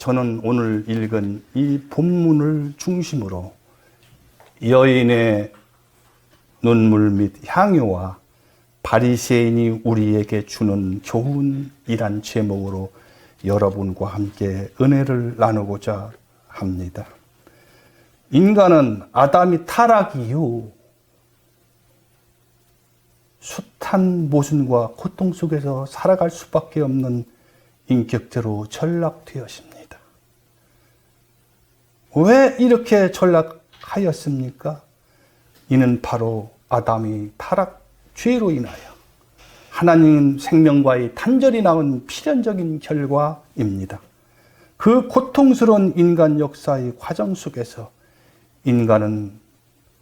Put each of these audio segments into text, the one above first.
저는 오늘 읽은 이 본문을 중심으로 여인의 눈물 및 향유와 바리새인이 우리에게 주는 교훈이란 제목으로 여러분과 함께 은혜를 나누고자 합니다. 인간은 아담이 타락 이후 숱한 모순과 고통 속에서 살아갈 수밖에 없는 인격체로 전락되었습니다. 왜 이렇게 전락하였습니까? 이는 바로 아담이 타락 죄로 인하여 하나님 생명과의 단절이 나온 필연적인 결과입니다. 그 고통스러운 인간 역사의 과정 속에서 인간은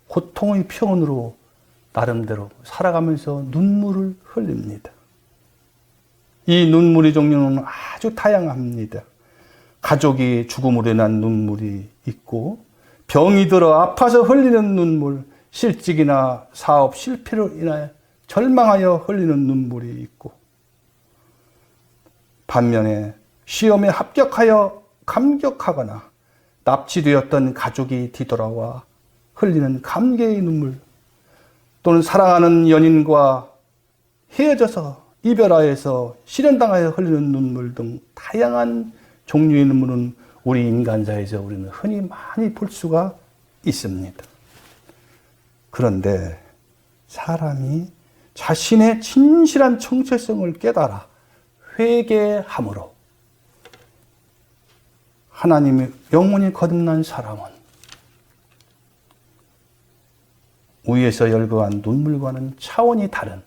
고통의 표현으로 나름대로 살아가면서 눈물을 흘립니다. 이 눈물의 종류는 아주 다양합니다. 가족이 죽음으로 인한 눈물이 있고, 병이 들어 아파서 흘리는 눈물, 실직이나 사업 실패로 인하여 절망하여 흘리는 눈물이 있고, 반면에 시험에 합격하여 감격하거나 납치되었던 가족이 뒤돌아와 흘리는 감개의 눈물, 또는 사랑하는 연인과 헤어져서 이별하여서 실현당하여 흘리는 눈물 등 다양한 종류의 눈물은 우리 인간사에서 우리는 흔히 많이 볼 수가 있습니다. 그런데 사람이 자신의 진실한 정체성을 깨달아 회개함으로 하나님의 영혼이 거듭난 사람은 위에서 열거한 눈물과는 차원이 다른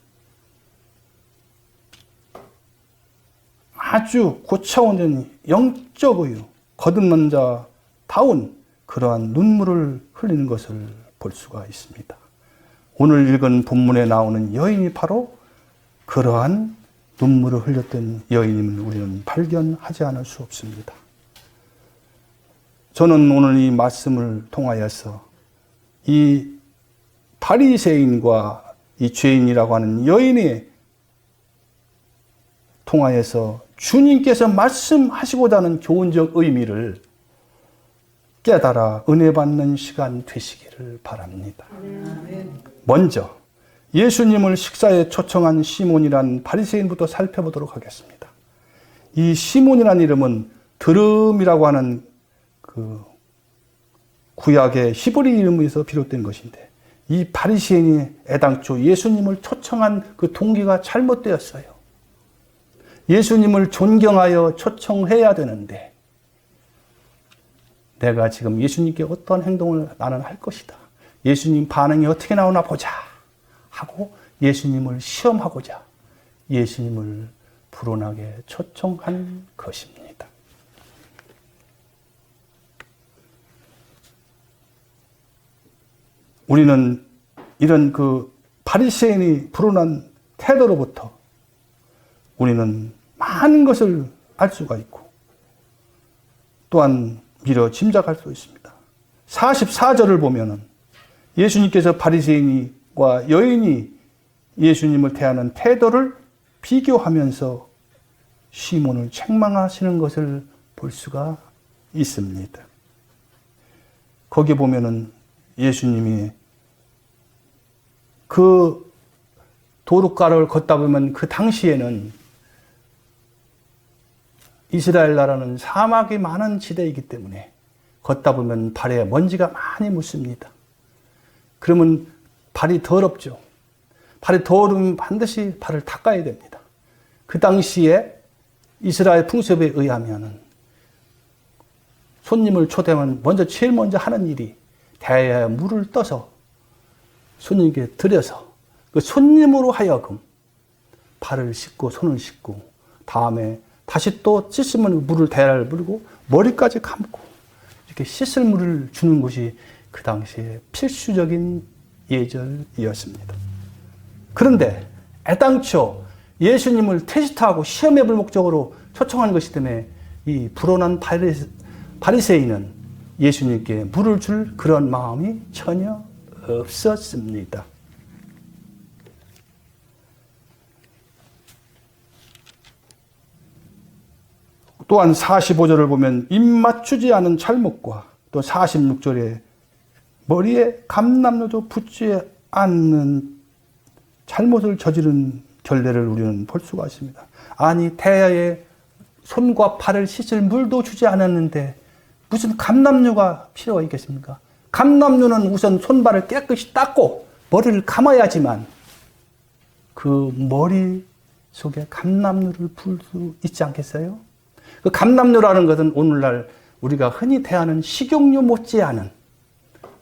아주 고차원적인 영적의 거듭난 자다운 그러한 눈물을 흘리는 것을 볼 수가 있습니다. 오늘 읽은 본문에 나오는 여인이 바로 그러한 눈물을 흘렸던 여인임을 우리는 발견하지 않을 수 없습니다. 저는 오늘 이 말씀을 통하여서 이 바리새인과 이 죄인이라고 하는 여인이 통하여서 주님께서 말씀하시고자 하는 교훈적 의미를 깨달아 은혜 받는 시간 되시기를 바랍니다. 먼저 예수님을 식사에 초청한 시몬이란 바리새인부터 살펴보도록 하겠습니다. 이 시몬이라는 이름은 드름이라고 하는 그 구약의 히브리 이름에서 비롯된 것인데, 이 바리새인이 애당초 예수님을 초청한 그 동기가 잘못되었어요. 예수님을 존경하여 초청해야 되는데, 내가 지금 예수님께 어떤 행동을 나는 할 것이다, 예수님 반응이 어떻게 나오나 보자 하고 예수님을 시험하고자 예수님을 불온하게 초청한 것입니다. 우리는 이런 그 바리새인이 불온한 태도로부터 우리는 많은 것을 알 수가 있고, 또한 미처 짐작할 수 있습니다. 44절을 보면은 예수님께서 바리새인과 여인이 예수님을 대하는 태도를 비교하면서 시몬을 책망하시는 것을 볼 수가 있습니다. 거기 보면은 예수님이 그 도둑가를 걷다 보면 그 당시에는 이스라엘 나라는 사막이 많은 지대이기 때문에 걷다 보면 발에 먼지가 많이 묻습니다. 그러면 발이 더럽죠. 발이 더러우면 반드시 발을 닦아야 됩니다. 그 당시에 이스라엘 풍습에 의하면 손님을 초대하면 제일 먼저 하는 일이 대야에 물을 떠서 손님께 드려서 그 손님으로 하여금 발을 씻고 손을 씻고 다음에 다시 또 씻으면 물을 대야를 물고 머리까지 감고 이렇게 씻을 물을 주는 것이 그 당시에 필수적인 예절이었습니다. 그런데 애당초 예수님을 테스트하고 시험해 볼 목적으로 초청한 것이기 때문에 이 불온한 바리새인은 예수님께 물을 줄 그런 마음이 전혀 없었습니다. 또한 45절을 보면 입 맞추지 않은 잘못과 또 46절에 머리에 감람노도 붙지 않는 잘못을 저지른 결례를 우리는 볼 수가 있습니다. 아니 태아의 손과 팔을 씻을 물도 주지 않았는데 무슨 감람류가 필요가 있겠습니까? 감람류는 우선 손발을 깨끗이 닦고 머리를 감아야지만 그 머리 속에 감람류를 부을 수 있지 않겠어요? 그 감람류라는 것은 오늘날 우리가 흔히 대하는 식용유 못지않은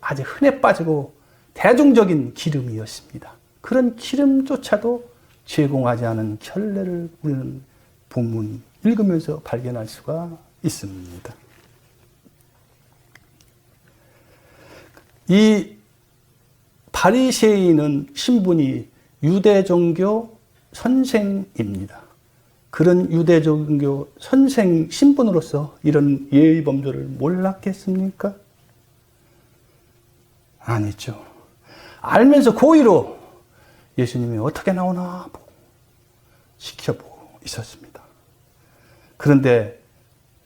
아주 흔해 빠지고 대중적인 기름이었습니다. 그런 기름조차도 제공하지 않은 결례를 우리는 본문 읽으면서 발견할 수가 있습니다. 이 바리새인은 신분이 유대 종교 선생입니다. 그런 유대 종교 선생 신분으로서 이런 예의 범절을 몰랐겠습니까? 아니죠. 알면서 고의로 예수님이 어떻게 나오나 지켜보고 있었습니다. 그런데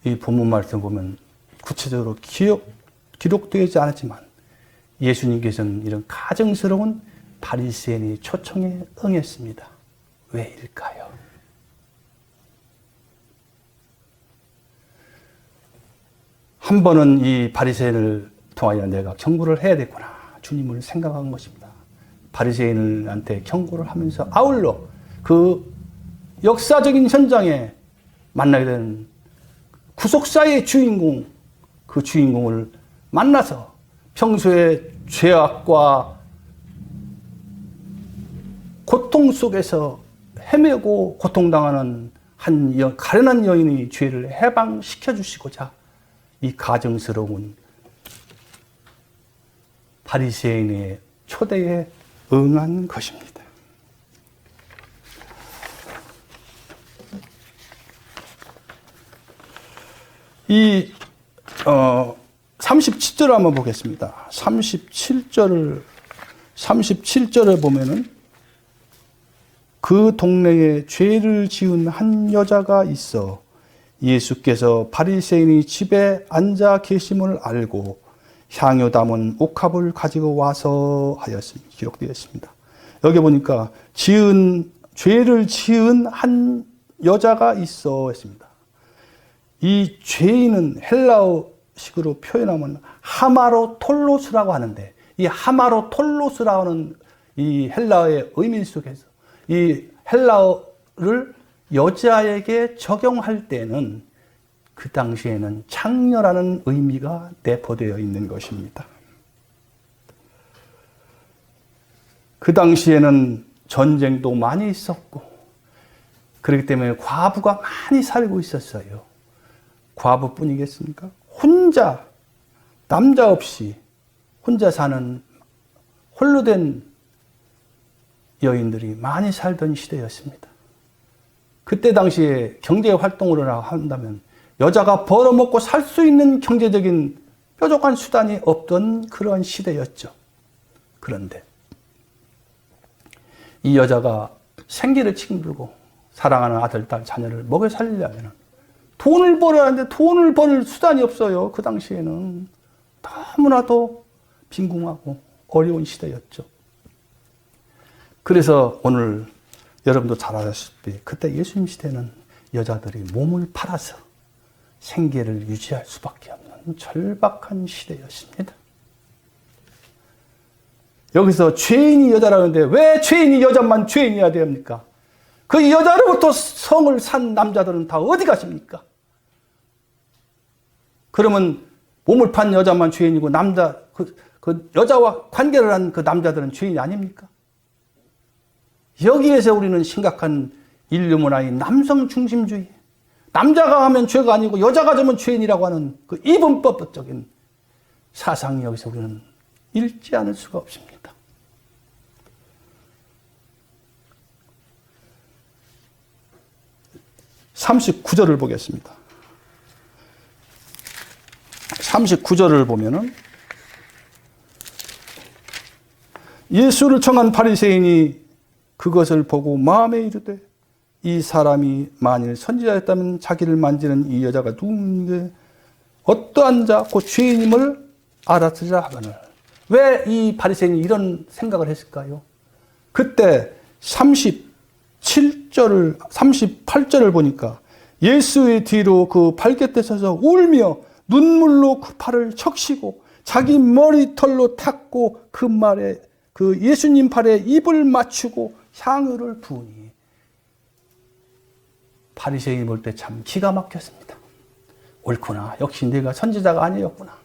이 본문 말씀 보면 구체적으로 기록되지 않았지만 예수님께서는 이런 가증스러운 바리새인의 초청에 응했습니다. 왜일까요? 한 번은 이 바리새인을 통하여 내가 경고를 해야 되구나 주님을 생각한 것입니다. 바리새인한테 경고를 하면서 아울러 그 역사적인 현장에 만나게 된 구속사의 주인공, 그 주인공을 만나서 평소에 죄악과 고통 속에서 헤매고 고통당하는 한 가련한 여인의 죄를 해방시켜 주시고자 이 가증스러운 바리새인의 초대에 응한 것입니다. 이 37절을 한번 보겠습니다. 37절을 보면은 그 동네에 죄를 지은 한 여자가 있어 예수께서 바리새인이 집에 앉아 계심을 알고 향유 담은 옥합을 가지고 와서 하였습니다. 기록되어 있습니다. 여기 보니까 죄를 지은 한 여자가 있어 했습니다. 이 죄인은 헬라어식으로 표현하면 하마로톨로스라고 하는데 이 하마로톨로스라는 이 헬라어의 의미 속에서 이 헬라어를 여자에게 적용할 때는 그 당시에는 창녀라는 의미가 내포되어 있는 것입니다. 그 당시에는 전쟁도 많이 있었고 그렇기 때문에 과부가 많이 살고 있었어요. 과부뿐이겠습니까? 혼자 남자 없이 혼자 사는 홀로 된 여인들이 많이 살던 시대였습니다. 그때 당시에 경제 활동을 한다면 여자가 벌어먹고 살 수 있는 경제적인 뾰족한 수단이 없던 그런 시대였죠. 그런데 이 여자가 생계를 책임지고 사랑하는 아들, 딸, 자녀를 먹여 살리려면 돈을 벌어야 하는데 돈을 벌 수단이 없어요. 그 당시에는 너무나도 빈궁하고 어려운 시대였죠. 그래서 오늘 여러분도 잘 아시다시피 그때 예수님 시대는 여자들이 몸을 팔아서 생계를 유지할 수밖에 없는 절박한 시대였습니다. 여기서 죄인이 여자라는데 왜 죄인이 여자만 죄인이어야 됩니까? 그 여자로부터 성을 산 남자들은 다 어디 가십니까? 그러면 몸을 판 여자만 죄인이고 그 여자와 관계를 한 그 남자들은 죄인이 아닙니까? 여기에서 우리는 심각한 인류 문화의 남성 중심주의, 남자가 하면 죄가 아니고 여자가 되면 죄인이라고 하는 그 이분법적인 사상이 여기서 우리는 읽지 않을 수가 없습니다. (39절을) 보겠습니다. 39절을 보면은 예수를 청한 바리새인이 그것을 보고 마음에 이르되 이 사람이 만일 선지자였다면 자기를 만지는 이 여자가 누군게 어떠한 자 곧 죄인임을 알았으리라 하거늘. 왜 이 바리새인이 이런 생각을 했을까요? 그때 38절을 보니까 예수의 뒤로 그 발곁에 서서 울며 눈물로 그 팔을 적시고 자기 머리털로 닦고 그 예수님 팔에 입을 맞추고 향유를 부으니 바리새인이 볼 때 참 기가 막혔습니다. 옳구나. 역시 내가 선지자가 아니었구나.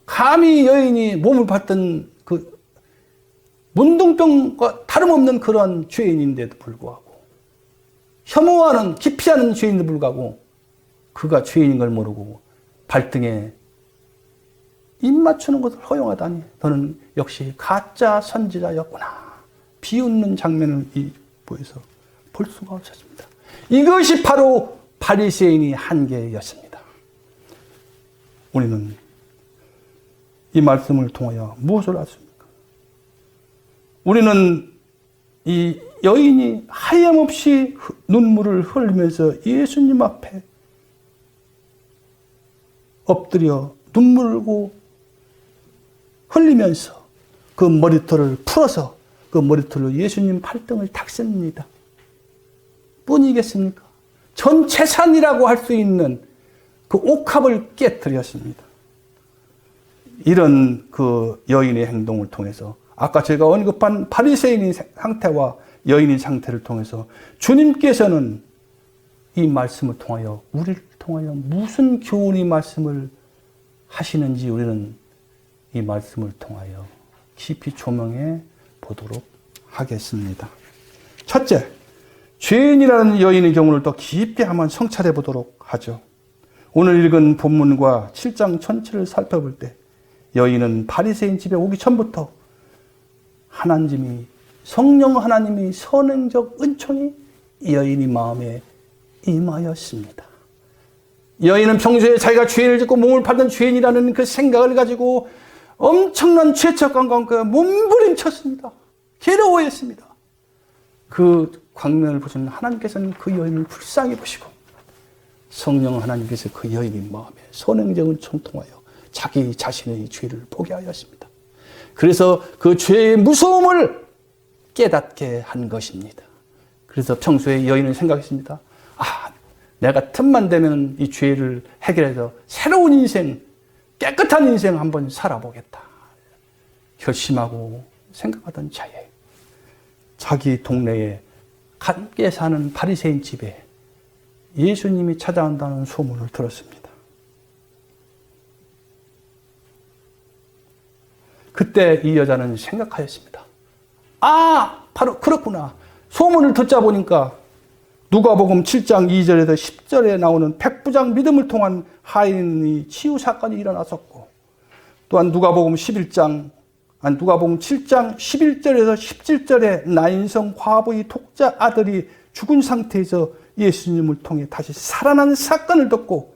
감히 여인이 몸을 봤던 그 문둥병과 다름없는 그런 죄인인데도 불구하고 혐오하는 기피하는 죄인인데도 불구하고 그가 죄인인 걸 모르고 발등에 입 맞추는 것을 허용하다니 너는 역시 가짜 선지자였구나. 비웃는 장면을 보여서 볼 수가 없었습니다. 이것이 바로 바리새인의 한계였습니다. 우리는 이 말씀을 통하여 무엇을 알습니까? 우리는 이 여인이 하염없이 눈물을 흘리면서 예수님 앞에 엎드려 눈물고 흘리면서 그 머리털을 풀어서 그 머리털로 예수님 팔등을 닦습니다. 뿐이겠습니까? 전 재산이라고 할 수 있는 그 옥합을 깨뜨렸습니다. 이런 그 여인의 행동을 통해서 아까 제가 언급한 바리새인의 상태와 여인의 상태를 통해서 주님께서는 이 말씀을 통하여 우리를 통하여 무슨 교훈의 말씀을 하시는지 우리는 이 말씀을 통하여 깊이 조명해 보도록 하겠습니다. 첫째, 죄인이라는 여인의 경우를 더 깊게 한번 성찰해 보도록 하죠. 오늘 읽은 본문과 7장 전체를 살펴볼 때 여인은 바리새인 집에 오기 전부터 성령 하나님의 선행적 은총이 여인의 마음에 임하였습니다. 여인은 평소에 자기가 죄를 짓고 몸을 받은 죄인이라는 그 생각을 가지고 엄청난 죄책감과 몸부림쳤습니다. 괴로워했습니다. 그 광면을 보시는 하나님께서는 그 여인을 불쌍히 보시고 성령 하나님께서 그 여인의 마음에 선행적 은총 통하여 자기 자신의 죄를 보게 하였습니다. 그래서 그 죄의 무서움을 깨닫게 한 것입니다. 그래서 평소에 여인은 생각했습니다. 내가 틈만 되면 이 죄를 해결해서 새로운 인생, 깨끗한 인생 한번 살아보겠다. 결심하고 생각하던 차에 자기 동네에 함께 사는 바리새인 집에 예수님이 찾아온다는 소문을 들었습니다. 그때 이 여자는 생각하였습니다. 바로 그렇구나. 소문을 듣자 보니까 누가복음 7장 2절에서 10절에 나오는 백부장 믿음을 통한 하인의 치유 사건이 일어났었고, 또한 누가복음 7장 11절에서 17절에 나인성 과부의 독자 아들이 죽은 상태에서 예수님을 통해 다시 살아난 사건을 듣고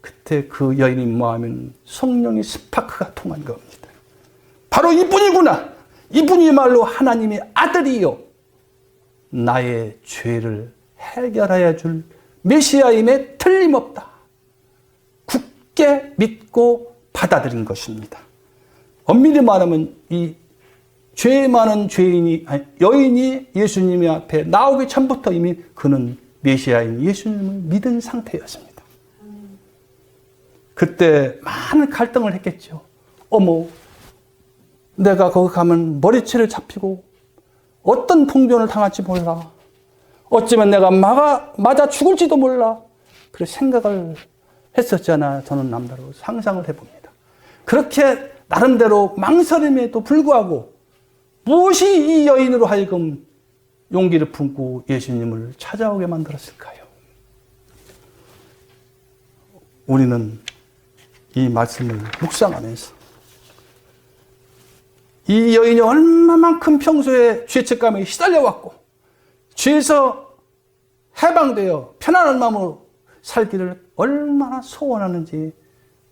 그때 그 여인의 마음에는 성령의 스파크가 통한 겁니다. 바로 이분이구나. 이분이말로 하나님의 아들이요, 나의 죄를 해결하여 줄 메시아임에 틀림없다. 굳게 믿고 받아들인 것입니다. 엄밀히 말하면 이 죄 많은 여인이 예수님 앞에 나오기 전부터 이미 그는 메시아인 예수님을 믿은 상태였습니다. 그때 많은 갈등을 했겠죠. 내가 거기 가면 머리채를 잡히고 어떤 풍전을 당할지 몰라. 어쩌면 내가 맞아 죽을지도 몰라. 그런 생각을 했었잖아. 저는 남다르고 상상을 해봅니다. 그렇게 나름대로 망설임에도 불구하고 무엇이 이 여인으로 하여금 용기를 품고 예수님을 찾아오게 만들었을까요? 우리는 이 말씀을 묵상하면서 이 여인이 얼마만큼 평소에 죄책감에 시달려왔고 죄에서 해방되어 편안한 마음으로 살기를 얼마나 소원하는지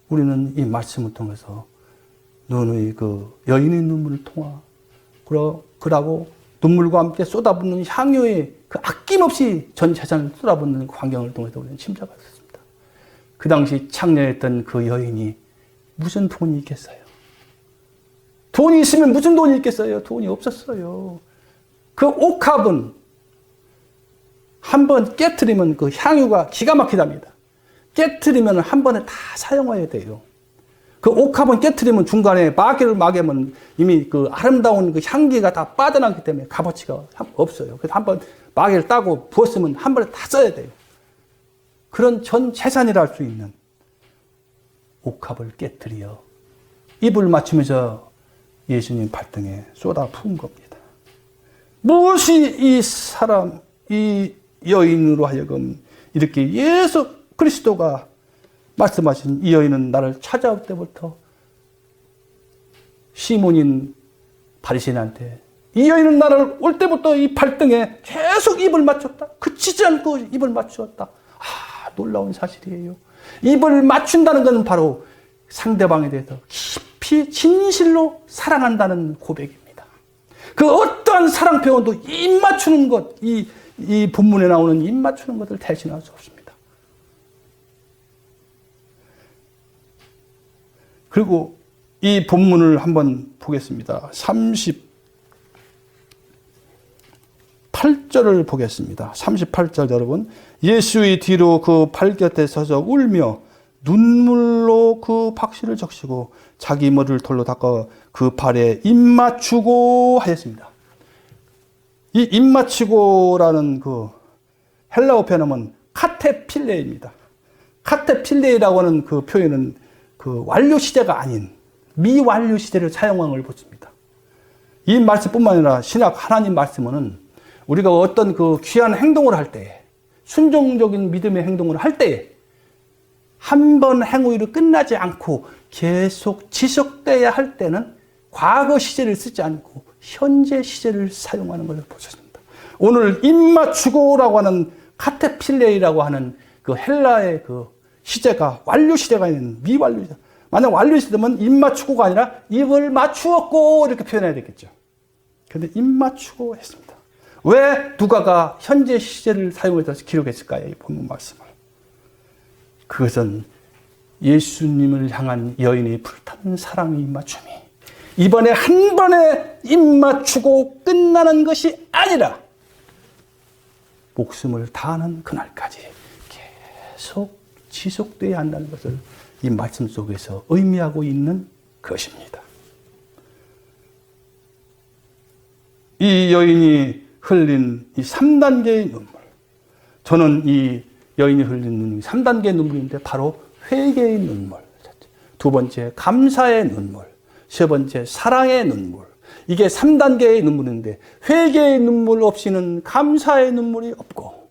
우리는 이 말씀을 통해서 눈의 그 여인의 눈물을 통하 그러고 눈물과 함께 쏟아붓는 향유에 그 아낌없이 전 재산을 쏟아붓는 그 환경을 통해서 우리는 침자가 있었습니다. 그 당시 창녀였던 그 여인이 무슨 돈이 있겠어요? 돈이 있으면 무슨 돈이 있겠어요? 돈이 없었어요. 그 옥합은 한번 깨트리면 그 향유가 기가 막히답니다. 깨트리면 한 번에 다 사용해야 돼요. 그 옥합은 깨트리면 중간에 마개를 마개면 이미 그 아름다운 그 향기가 다 빠져나기 때문에 값어치가 없어요. 그래서 한번 마개를 따고 부었으면 한 번에 다 써야 돼요. 그런 전 재산이라 할 수 있는 옥합을 깨트려 입을 맞추면서 예수님 발등에 쏟아 부은 겁니다. 무엇이 이 여인으로 하여금 이렇게 예수 그리스도가 말씀하신 이 여인은 나를 찾아올 때부터 시몬인 바리새인한테 이 여인은 나를 올 때부터 이 발등에 계속 입을 맞췄다. 그치지 않고 입을 맞추었다. 놀라운 사실이에요. 입을 맞춘다는 것은 바로 상대방에 대해서 깊이 진실로 사랑한다는 고백입니다. 그 어떠한 사랑 표현도 입 맞추는 것, 이 본문에 나오는 입 맞추는 것을 대신할 수 없습니다. 그리고 이 본문을 한번 보겠습니다. 38절을 보겠습니다. 38절 여러분. 예수의 뒤로 그 발 곁에 서서 울며 눈물로 그 박씨를 적시고 자기 머리를 돌로 닦아 그 발에 입 맞추고 하였습니다. 이 입 맞추고라는 그 헬라어 표현은 카테필레입니다. 카테필레라고 하는 그 표현은 그 완료 시제가 아닌 미완료 시제를 사용한 걸 보십니다. 이 말씀뿐만 아니라 신약 하나님 말씀은 우리가 어떤 그 귀한 행동을 할 때, 순종적인 믿음의 행동을 할 때 한 번 행위로 끝나지 않고 계속 지속돼야 할 때는 과거 시제를 쓰지 않고 현재 시제를 사용하는 것을 보셨습니다. 오늘 입 맞추고라고 하는 카테필레이라고 하는 그 헬라의 그 시제가 완료 시제가 있는 미완료 시제. 만약 완료 시제면 입 맞추고가 아니라 입을 맞추었고 이렇게 표현해야 되겠죠. 그런데 입 맞추고 했습니다. 왜 누가가 현재 시제를 사용해서 기록했을까요? 이 본문 말씀을. 그것은 예수님을 향한 여인의 불타는 사랑의 입 맞춤이 이번에 한 번에 입 맞추고 끝나는 것이 아니라 목숨을 다하는 그날까지 계속 지속돼야 한다는 것을 이 말씀 속에서 의미하고 있는 것입니다. 이 여인이 흘린 이 3단계의 눈물. 저는 이 여인이 흘린 눈물이 3단계의 눈물인데 바로 회개의 눈물. 두 번째 감사의 눈물. 세 번째 사랑의 눈물. 이게 3단계의 눈물인데 회개의 눈물 없이는 감사의 눈물이 없고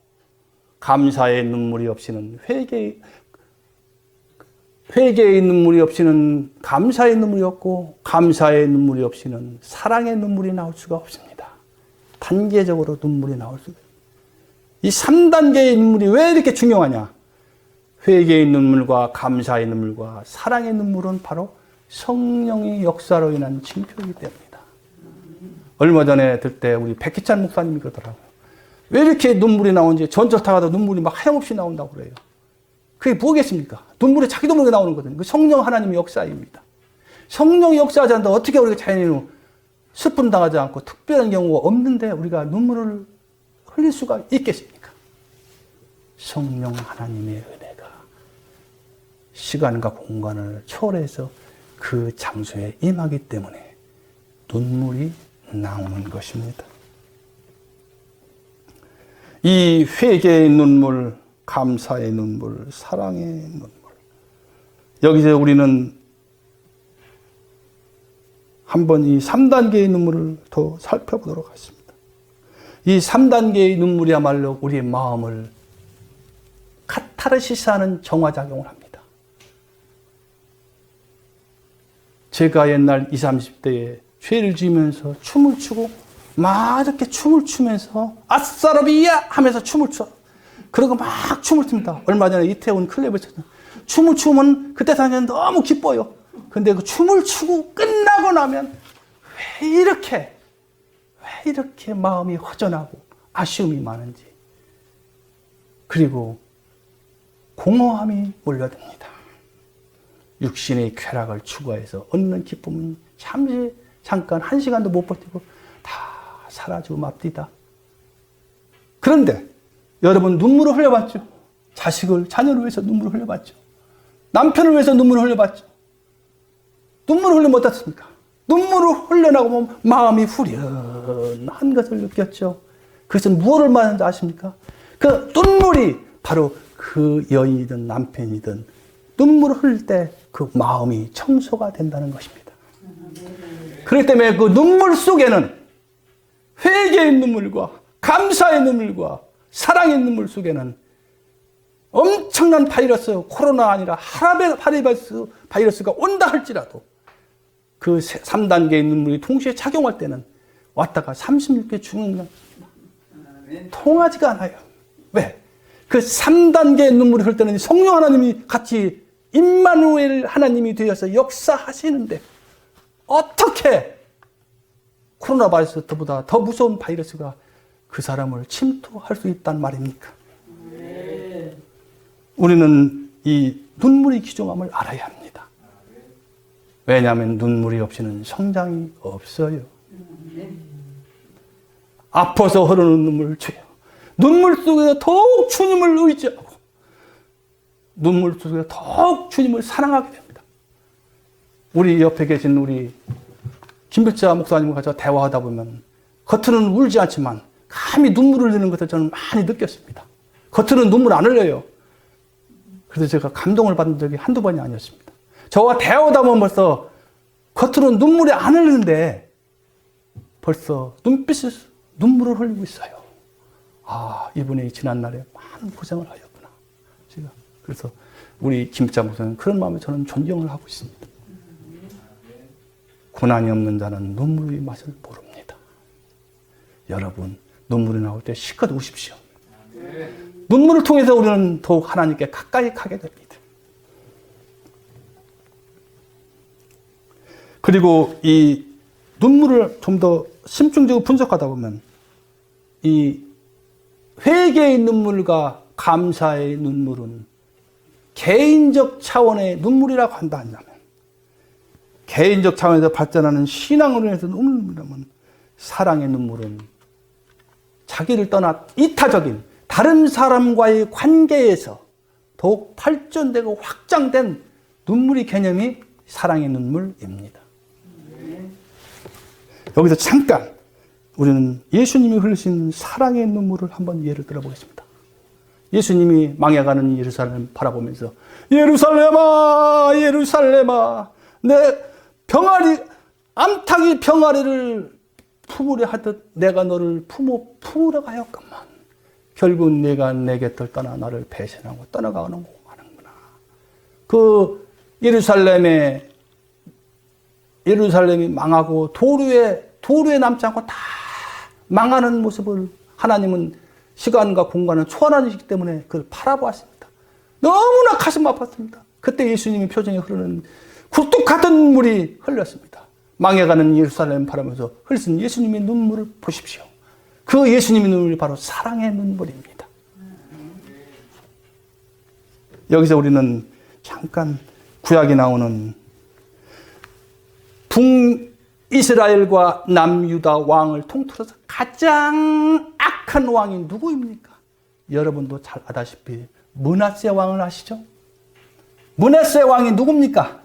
감사의 눈물이 없이는 회개의 눈물이 없이는 감사의 눈물이 없고 감사의 눈물이 없이는 사랑의 눈물이 나올 수가 없습니다. 단계적으로 눈물이 나올 수가 있습니다. 이 3단계의 눈물이 왜 이렇게 중요하냐? 회개의 눈물과 감사의 눈물과 사랑의 눈물은 바로 성령의 역사로 인한 징표이기 때문이다. 얼마 전에 들 때 우리 백희찬 목사님이 그러더라고요. 왜 이렇게 눈물이 나오는지 전철 타가도 눈물이 막 하염없이 나온다고 그래요. 그게 뭐겠습니까? 눈물이 자기도 모르게 나오는 거거든요. 그 성령 하나님의 역사입니다. 성령이 역사하지 않는다 어떻게 우리가 자연인으로 슬픔 당하지 않고 특별한 경우가 없는데 우리가 눈물을 흘릴 수가 있겠습니까? 성령 하나님의 은혜가 시간과 공간을 초월해서 그 장소에 임하기 때문에 눈물이 나오는 것입니다. 이 회개의 눈물, 감사의 눈물, 사랑의 눈물. 여기서 우리는 한번 이 3단계의 눈물을 더 살펴보도록 하겠습니다. 이 3단계의 눈물이야말로 우리의 마음을 카타르시스하는 정화작용을 합니다. 제가 옛날 20, 30대에 죄를 지으면서 춤을 추고 막 이렇게 춤을 추면서 아싸라비야 하면서 춤을 춰. 그러고 막 춤을 춥니다. 얼마 전에 이태원 클럽을 췄어요. 춤을 추면 그때 당시에는 너무 기뻐요. 근데 그 춤을 추고 끝나고 나면 왜 이렇게 마음이 허전하고 아쉬움이 많은지, 그리고 공허함이 몰려듭니다. 육신의 쾌락을 추구해서 얻는 기쁨은 잠깐 한 시간도 못 버티고 다 사라지고 맙디다. 그런데 여러분 눈물을 흘려봤죠? 자녀를 위해서 눈물을 흘려봤죠? 남편을 위해서 눈물을 흘려봤죠? 눈물을 흘리면 어떻습니까? 눈물을 흘려나고 보면 마음이 후련한 것을 느꼈죠. 그것은 무엇을 말하는지 아십니까? 그 눈물이 바로 그 여인이든 남편이든 눈물을 흘릴 때 그 마음이 청소가 된다는 것입니다. 그렇기 때문에 그 눈물 속에는 회개의 눈물과 감사의 눈물과 사랑의 눈물 속에는 엄청난 바이러스, 코로나 아니라 하라베 바이러스가 온다 할지라도 그 3단계의 눈물이 동시에 작용할 때는 왔다가 36개 죽는 건 통하지가 않아요. 왜? 그 3단계의 눈물이 흘 때는 성령 하나님이 같이 임마누엘 하나님이 되어서 역사하시는데 어떻게 코로나 바이러스보다 더 무서운 바이러스가 그 사람을 침투할 수 있단 말입니까? 우리는 이 눈물의 귀중함을 알아야 합니다. 왜냐하면 눈물이 없이는 성장이 없어요. 아파서 흐르는 눈물을 줘요. 눈물 속에서 더욱 주님을 의지하고 눈물 속에서 더욱 주님을 사랑하게 됩니다. 우리 옆에 계신 우리 김필자 목사님과 저 대화하다 보면 겉으로는 울지 않지만 감히 눈물을 흘리는 것을 저는 많이 느꼈습니다. 겉으로는 눈물 안 흘려요. 그래서 제가 감동을 받은 적이 한두 번이 아니었습니다. 저와 대화하다 보면 벌써 겉으로는 눈물이 안 흐르는데 벌써 눈빛에 눈물을 흘리고 있어요. 아, 이분이 지난날에 많은 고생을 하였구나. 제가 그래서 우리 김자 목사님 그런 마음에 저는 존경을 하고 있습니다. 고난이 없는 자는 눈물의 맛을 모릅니다. 여러분 눈물이 나올 때 실컷 우십시오. 눈물을 통해서 우리는 더욱 하나님께 가까이 가게 됩니다. 그리고 이 눈물을 좀 더 심층적으로 분석하다 보면 이 회개의 눈물과 감사의 눈물은 개인적 차원의 눈물이라고 한다 한다면, 개인적 차원에서 발전하는 신앙으로 인해서 눈물이라면, 사랑의 눈물은 자기를 떠나 이타적인 다른 사람과의 관계에서 더욱 발전되고 확장된 눈물의 개념이 사랑의 눈물입니다. 여기서 잠깐 우리는 예수님이 흘리신 사랑의 눈물을 한번 예를 들어보겠습니다. 예수님이 망해가는 예루살렘을 바라보면서 예루살렘아 예루살렘아 내 병아리 암탉이 병아리를 품으려 하듯 내가 너를 품으려 하였건만 결국 내가 내 곁을 떠나 나를 배신하고 떠나가는 하는구나. 그 예루살렘이 망하고 도루에 남지 않고 다 망하는 모습을 하나님은 시간과 공간을 초월하시기 때문에 그걸 바라보았습니다. 너무나 가슴 아팠습니다. 그때 예수님의 표정에 흐르는 굴뚝 같은 눈물이 흘렸습니다. 망해가는 예루살렘 바라면서 흘린 예수님의 눈물을 보십시오. 그 예수님의 눈물이 바로 사랑의 눈물입니다. 여기서 우리는 잠깐 구약에 나오는 북이스라엘과 남유다 왕을 통틀어서 가장 악한 왕이 누구입니까? 여러분도 잘 아다시피 므낫세 왕을 아시죠? 므낫세 왕이 누굽니까?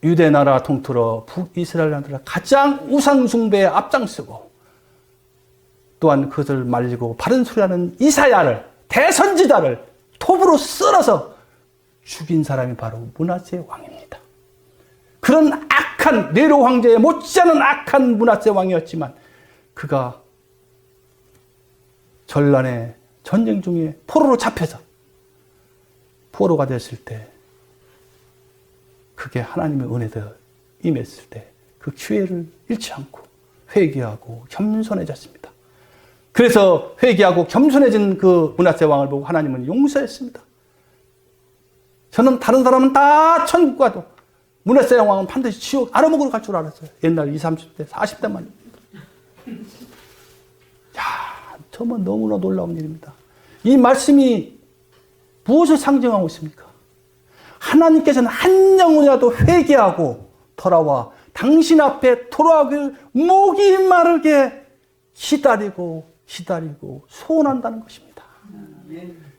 유대 나라 통틀어 북이스라엘 나라 가장 우상 숭배에 앞장서고 또한 그것을 말리고 바른 소리하는 이사야를 대선지자를 톱으로 쓸어서 죽인 사람이 바로 므낫세 왕입니다. 그런 악한 네로 황제의 못지않은 악한 므낫세 왕이었지만 그가 전란의 전쟁 중에 포로로 잡혀서 포로가 됐을 때 그게 하나님의 은혜가 임했을 때 그 기회를 잃지 않고 회개하고 겸손해졌습니다. 그래서 회개하고 겸손해진 그 므낫세 왕을 보고 하나님은 용서했습니다. 저는 다른 사람은 다 천국 가도 문하세 왕은 반드시 지옥 알아먹으러 갈 줄 알았어요. 옛날 20, 30대, 40대만. 야, 정말 너무나 놀라운 일입니다. 이 말씀이 무엇을 상징하고 있습니까? 하나님께서는 한 영혼이라도 회개하고 돌아와 당신 앞에 돌아오길 목이 마르게 기다리고 소원한다는 것입니다.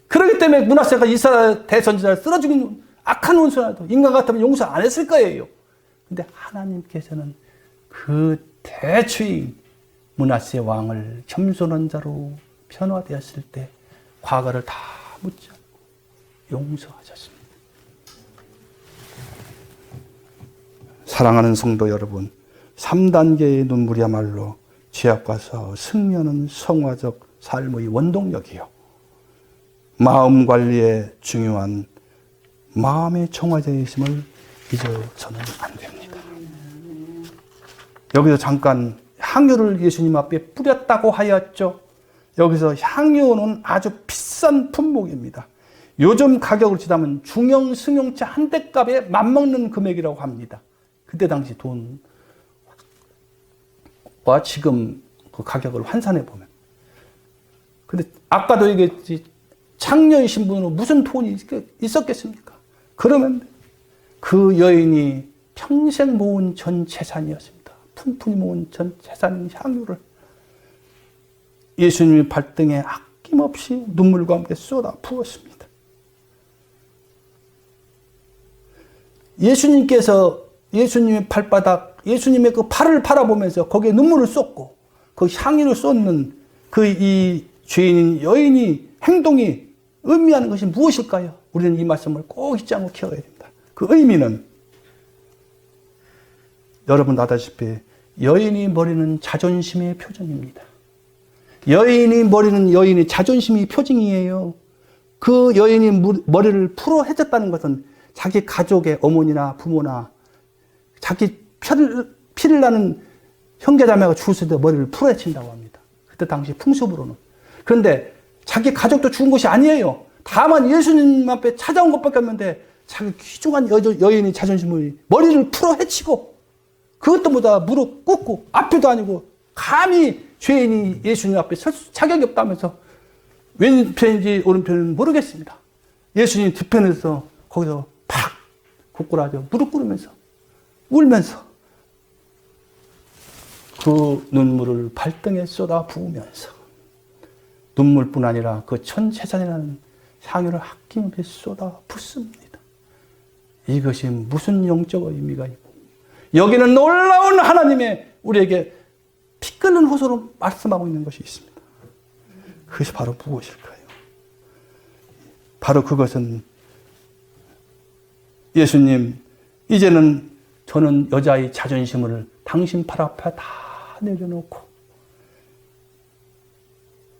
그렇기 때문에 문하세가 이스라엘 대선지자를 쓸어 죽인 악한 원수라도 인간 같으면 용서 안 했을 거예요. 근데 하나님께서는 그 대주인 문하세 왕을 겸손한 자로 변화되었을 때 과거를 다 묻지 않고 용서하셨습니다. 사랑하는 성도 여러분, 3단계의 눈물이야말로 죄악과서 승리하는 성화적 삶의 원동력이요. 마음 관리에 중요한 마음의 정화자의 있음을 잊어서는 안 됩니다. 여기서 잠깐 향유를 예수님 앞에 뿌렸다고 하였죠. 여기서 향유는 아주 비싼 품목입니다. 요즘 가격으로 치자면 중형 승용차 한 대 값에 맞먹는 금액이라고 합니다. 그때 당시 돈과 지금 그 가격을 환산해 보면. 근데 아까도 얘기했지, 창녀이신 분은 무슨 돈이 있었겠습니까? 그러면 그 여인이 평생 모은 전 재산이었습니다. 푼푼히 모은 전 재산인 향유를 예수님의 발등에 아낌없이 눈물과 함께 쏟아 부었습니다. 예수님께서 예수님의 발바닥, 예수님의 그 발을 바라보면서 거기에 눈물을 쏟고 그 향유를 쏟는 그 이 죄인인 여인이 행동이 의미하는 것이 무엇일까요? 우리는 이 말씀을 꼭 잊지 않고 기억해야 됩니다. 그 의미는 여러분 아다시피 여인이 버리는 자존심의 표정입니다. 여인이 버리는 여인의 자존심이 표징이에요. 그 여인이 머리를 풀어 헤쳤다는 것은 자기 가족의 어머니나 부모나 자기 피를 나는 형제자매가 죽었을 때 머리를 풀어 헤친다고 합니다. 그때 당시 풍습으로는. 그런데 자기 가족도 죽은 것이 아니에요. 다만 예수님 앞에 찾아온 것밖에 없는데 자기 귀중한 여인의 자존심을 머리를 풀어 헤치고 그것도 보다 무릎 꿇고 앞에도 아니고 감히 죄인이 예수님 앞에 설 자격이 없다면서 왼편인지 오른편인지 모르겠습니다. 예수님 뒤편에서 거기서 팍 고꾸라져 무릎 꿇으면서 울면서 그 눈물을 발등에 쏟아 부으면서 눈물뿐 아니라 그 전 재산이라는 향유를 아낌없이 쏟아 붓습니다. 이것이 무슨 영적 의미가 있고 여기는 놀라운 하나님의 우리에게 피 끓는 호소로 말씀하고 있는 것이 있습니다. 그것이 바로 무엇일까요? 바로 그것은 예수님, 이제는 저는 여자의 자존심을 당신 팔 앞에 다 내려놓고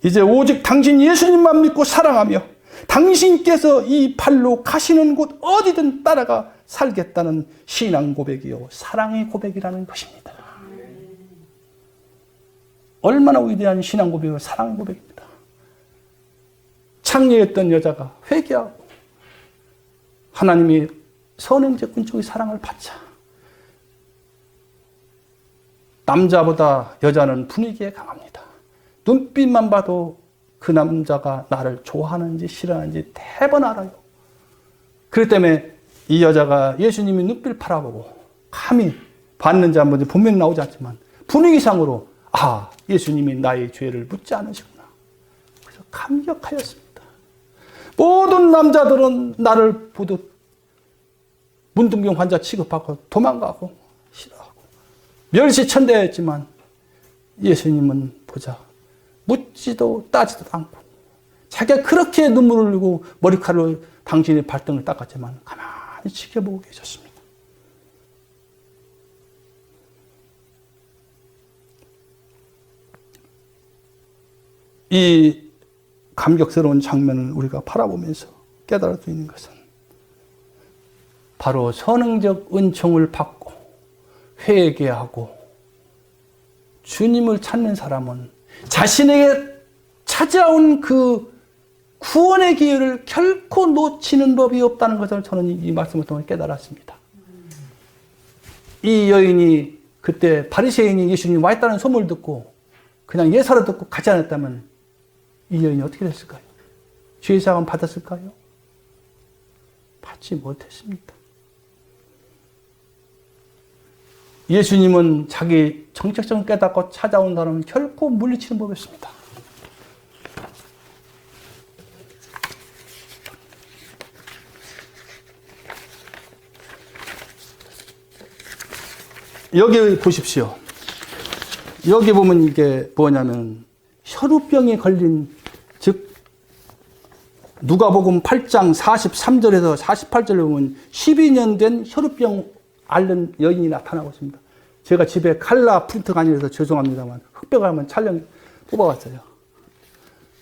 이제 오직 당신 예수님만 믿고 사랑하며 당신께서 이 발로 가시는 곳 어디든 따라가 살겠다는 신앙 고백이요 사랑의 고백이라는 것입니다. 얼마나 위대한 신앙 고백이요 사랑의 고백입니다. 창녀였던 여자가 회개하고 하나님이 선행적 은총의 사랑을 받자 남자보다 여자는 분위기에 강합니다. 눈빛만 봐도 그 남자가 나를 좋아하는지 싫어하는지 대번 알아요. 그렇기 때문에 이 여자가 예수님이 눈빛을 바라보고 감히 봤는지 안 봤는지 분명히 나오지 않지만 분위기상으로 아 예수님이 나의 죄를 묻지 않으시구나. 그래서 감격하였습니다. 모든 남자들은 나를 보듯 문둥병 환자 취급하고 도망가고 싫어하고 멸시천대했지만 예수님은 보자 묻지도 따지도 않고 자기가 그렇게 눈물을 흘리고 머리카락으로 당신의 발등을 닦았지만 가만히 지켜보고 계셨습니다. 이 감격스러운 장면을 우리가 바라보면서 깨달을 수 있는 것은 바로 선행적 은총을 받고 회개하고 주님을 찾는 사람은 자신에게 찾아온 그 구원의 기회를 결코 놓치는 법이 없다는 것을 저는 이 말씀을 통해 깨달았습니다. 이 여인이 그때 바리새인이 예수님 와 있다는 소문을 듣고 그냥 예사를 듣고 가지 않았다면 이 여인이 어떻게 됐을까요? 죄사함 받았을까요? 받지 못했습니다. 예수님은 자기 정체성을 깨닫고 찾아온 사람은 결코 물리치는 법이 없습니다. 여기 보십시오. 여기 보면 이게 뭐냐면 혈우병에 걸린, 즉 누가복음 8장 43절에서 48절에 보면 12년 된 혈우병 앓는 여인이 나타나고 있습니다. 제가 집에 칼라 프린트가 아니라서 죄송합니다만 흑백을 한번 촬영 뽑아왔어요.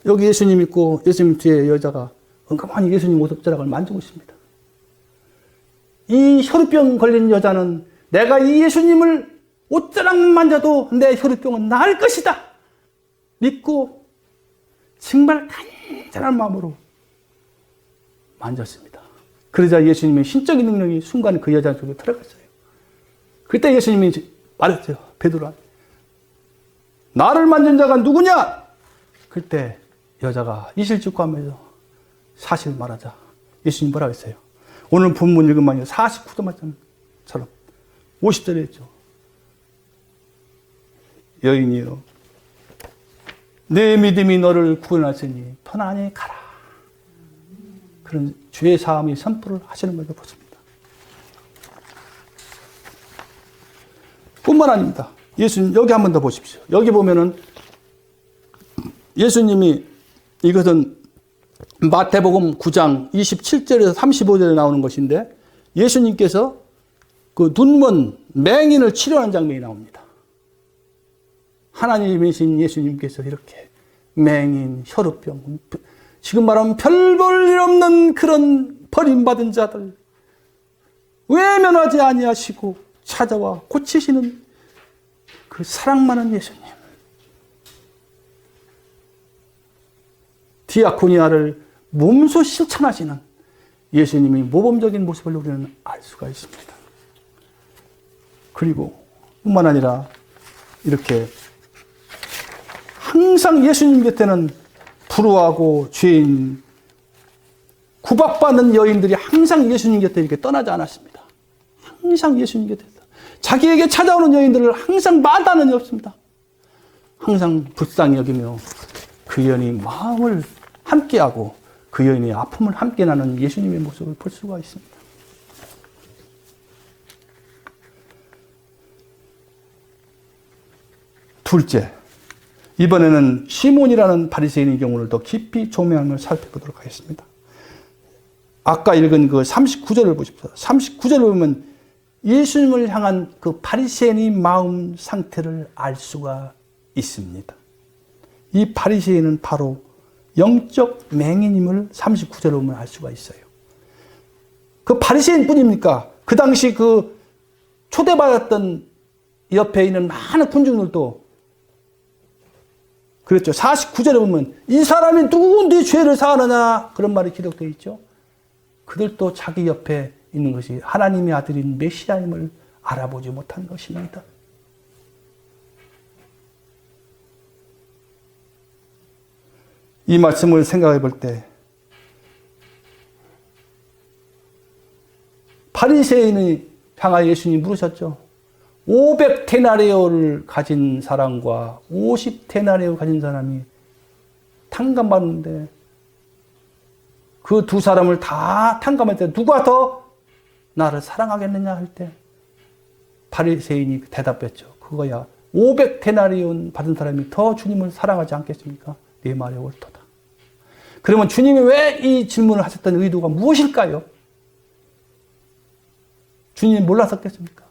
여기 예수님 있고 예수님 뒤에 여자가 은근히 예수님 오십자락을 만지고 있습니다. 이 혈우병 걸린 여자는 내가 이 예수님을 옷자락만 만져도 내 혈우병은 나을 것이다 믿고 정말 간절한 마음으로 만졌습니다. 그러자 예수님의 신적인 능력이 순간 그 여자 속에 들어갔어요. 그때 예수님이 말했어요. 베드로한테 나를 만진 자가 누구냐? 그때 여자가 이실직고하면서 사실 말하자 예수님 뭐라고 했어요? 오늘 본문 읽으면 49도 말씀처럼 50절에 했죠. 여인이여 내 믿음이 너를 구원하시니 편안히 가라. 그런 주의 사함이 선포를 하시는 것을 보십니다. 뿐만 아닙니다. 예수님 여기 한 번 더 보십시오. 여기 보면은 예수님이 이것은 마태복음 9장 27절에서 35절에 나오는 것인데 예수님께서 그 눈먼 맹인을 치료하는 장면이 나옵니다. 하나님이신 예수님께서 이렇게 맹인, 혈우병, 지금 말하면 별 볼 일 없는 그런 버림받은 자들 외면하지 아니하시고 찾아와 고치시는 그 사랑 많은 예수님. 디아코니아를 몸소 실천하시는 예수님의 모범적인 모습을 우리는 알 수가 있습니다. 그리고 뿐만 아니라 이렇게 항상 예수님 곁에는 불우하고 죄인, 구박받는 여인들이 항상 예수님 곁에 이렇게 떠나지 않았습니다. 항상 예수님 곁에 자기에게 찾아오는 여인들을 항상 마다하는 이 없습니다. 항상 불쌍히 여기며 그 여인의 마음을 함께하고 그 여인의 아픔을 함께 나누는 예수님의 모습을 볼 수가 있습니다. 둘째, 이번에는 시몬이라는 바리새인의 경우를 더 깊이 조명하며 살펴보도록 하겠습니다. 아까 읽은 그 39절을 보십시오. 39절을 보면 예수님을 향한 그 바리새인의 마음 상태를 알 수가 있습니다. 이 바리새인은 바로 영적 맹인임을 39절을 보면 알 수가 있어요. 그 바리새인 뿐입니까? 그 당시 그 초대받았던 옆에 있는 많은 군중들도 그랬죠. 49절에 보면 이 사람이 누군데 죄를 사하느냐 그런 말이 기록되어 있죠. 그들도 자기 옆에 있는 것이 하나님의 아들인 메시아임을 알아보지 못한 것입니다. 이 말씀을 생각해 볼 때 바리새인이 향하여 예수님이 물으셨죠. 500데나리오를 가진 사람과 50데나리오를 가진 사람이 탕감받는데 그 두 사람을 다 탕감할 때 누가 더 나를 사랑하겠느냐 할 때 바리새인이 대답했죠. 그거야 500데나리온 받은 사람이 더 주님을 사랑하지 않겠습니까? 네 말이 옳도다. 그러면 주님이 왜 이 질문을 하셨던 의도가 무엇일까요? 주님이 몰랐었겠습니까?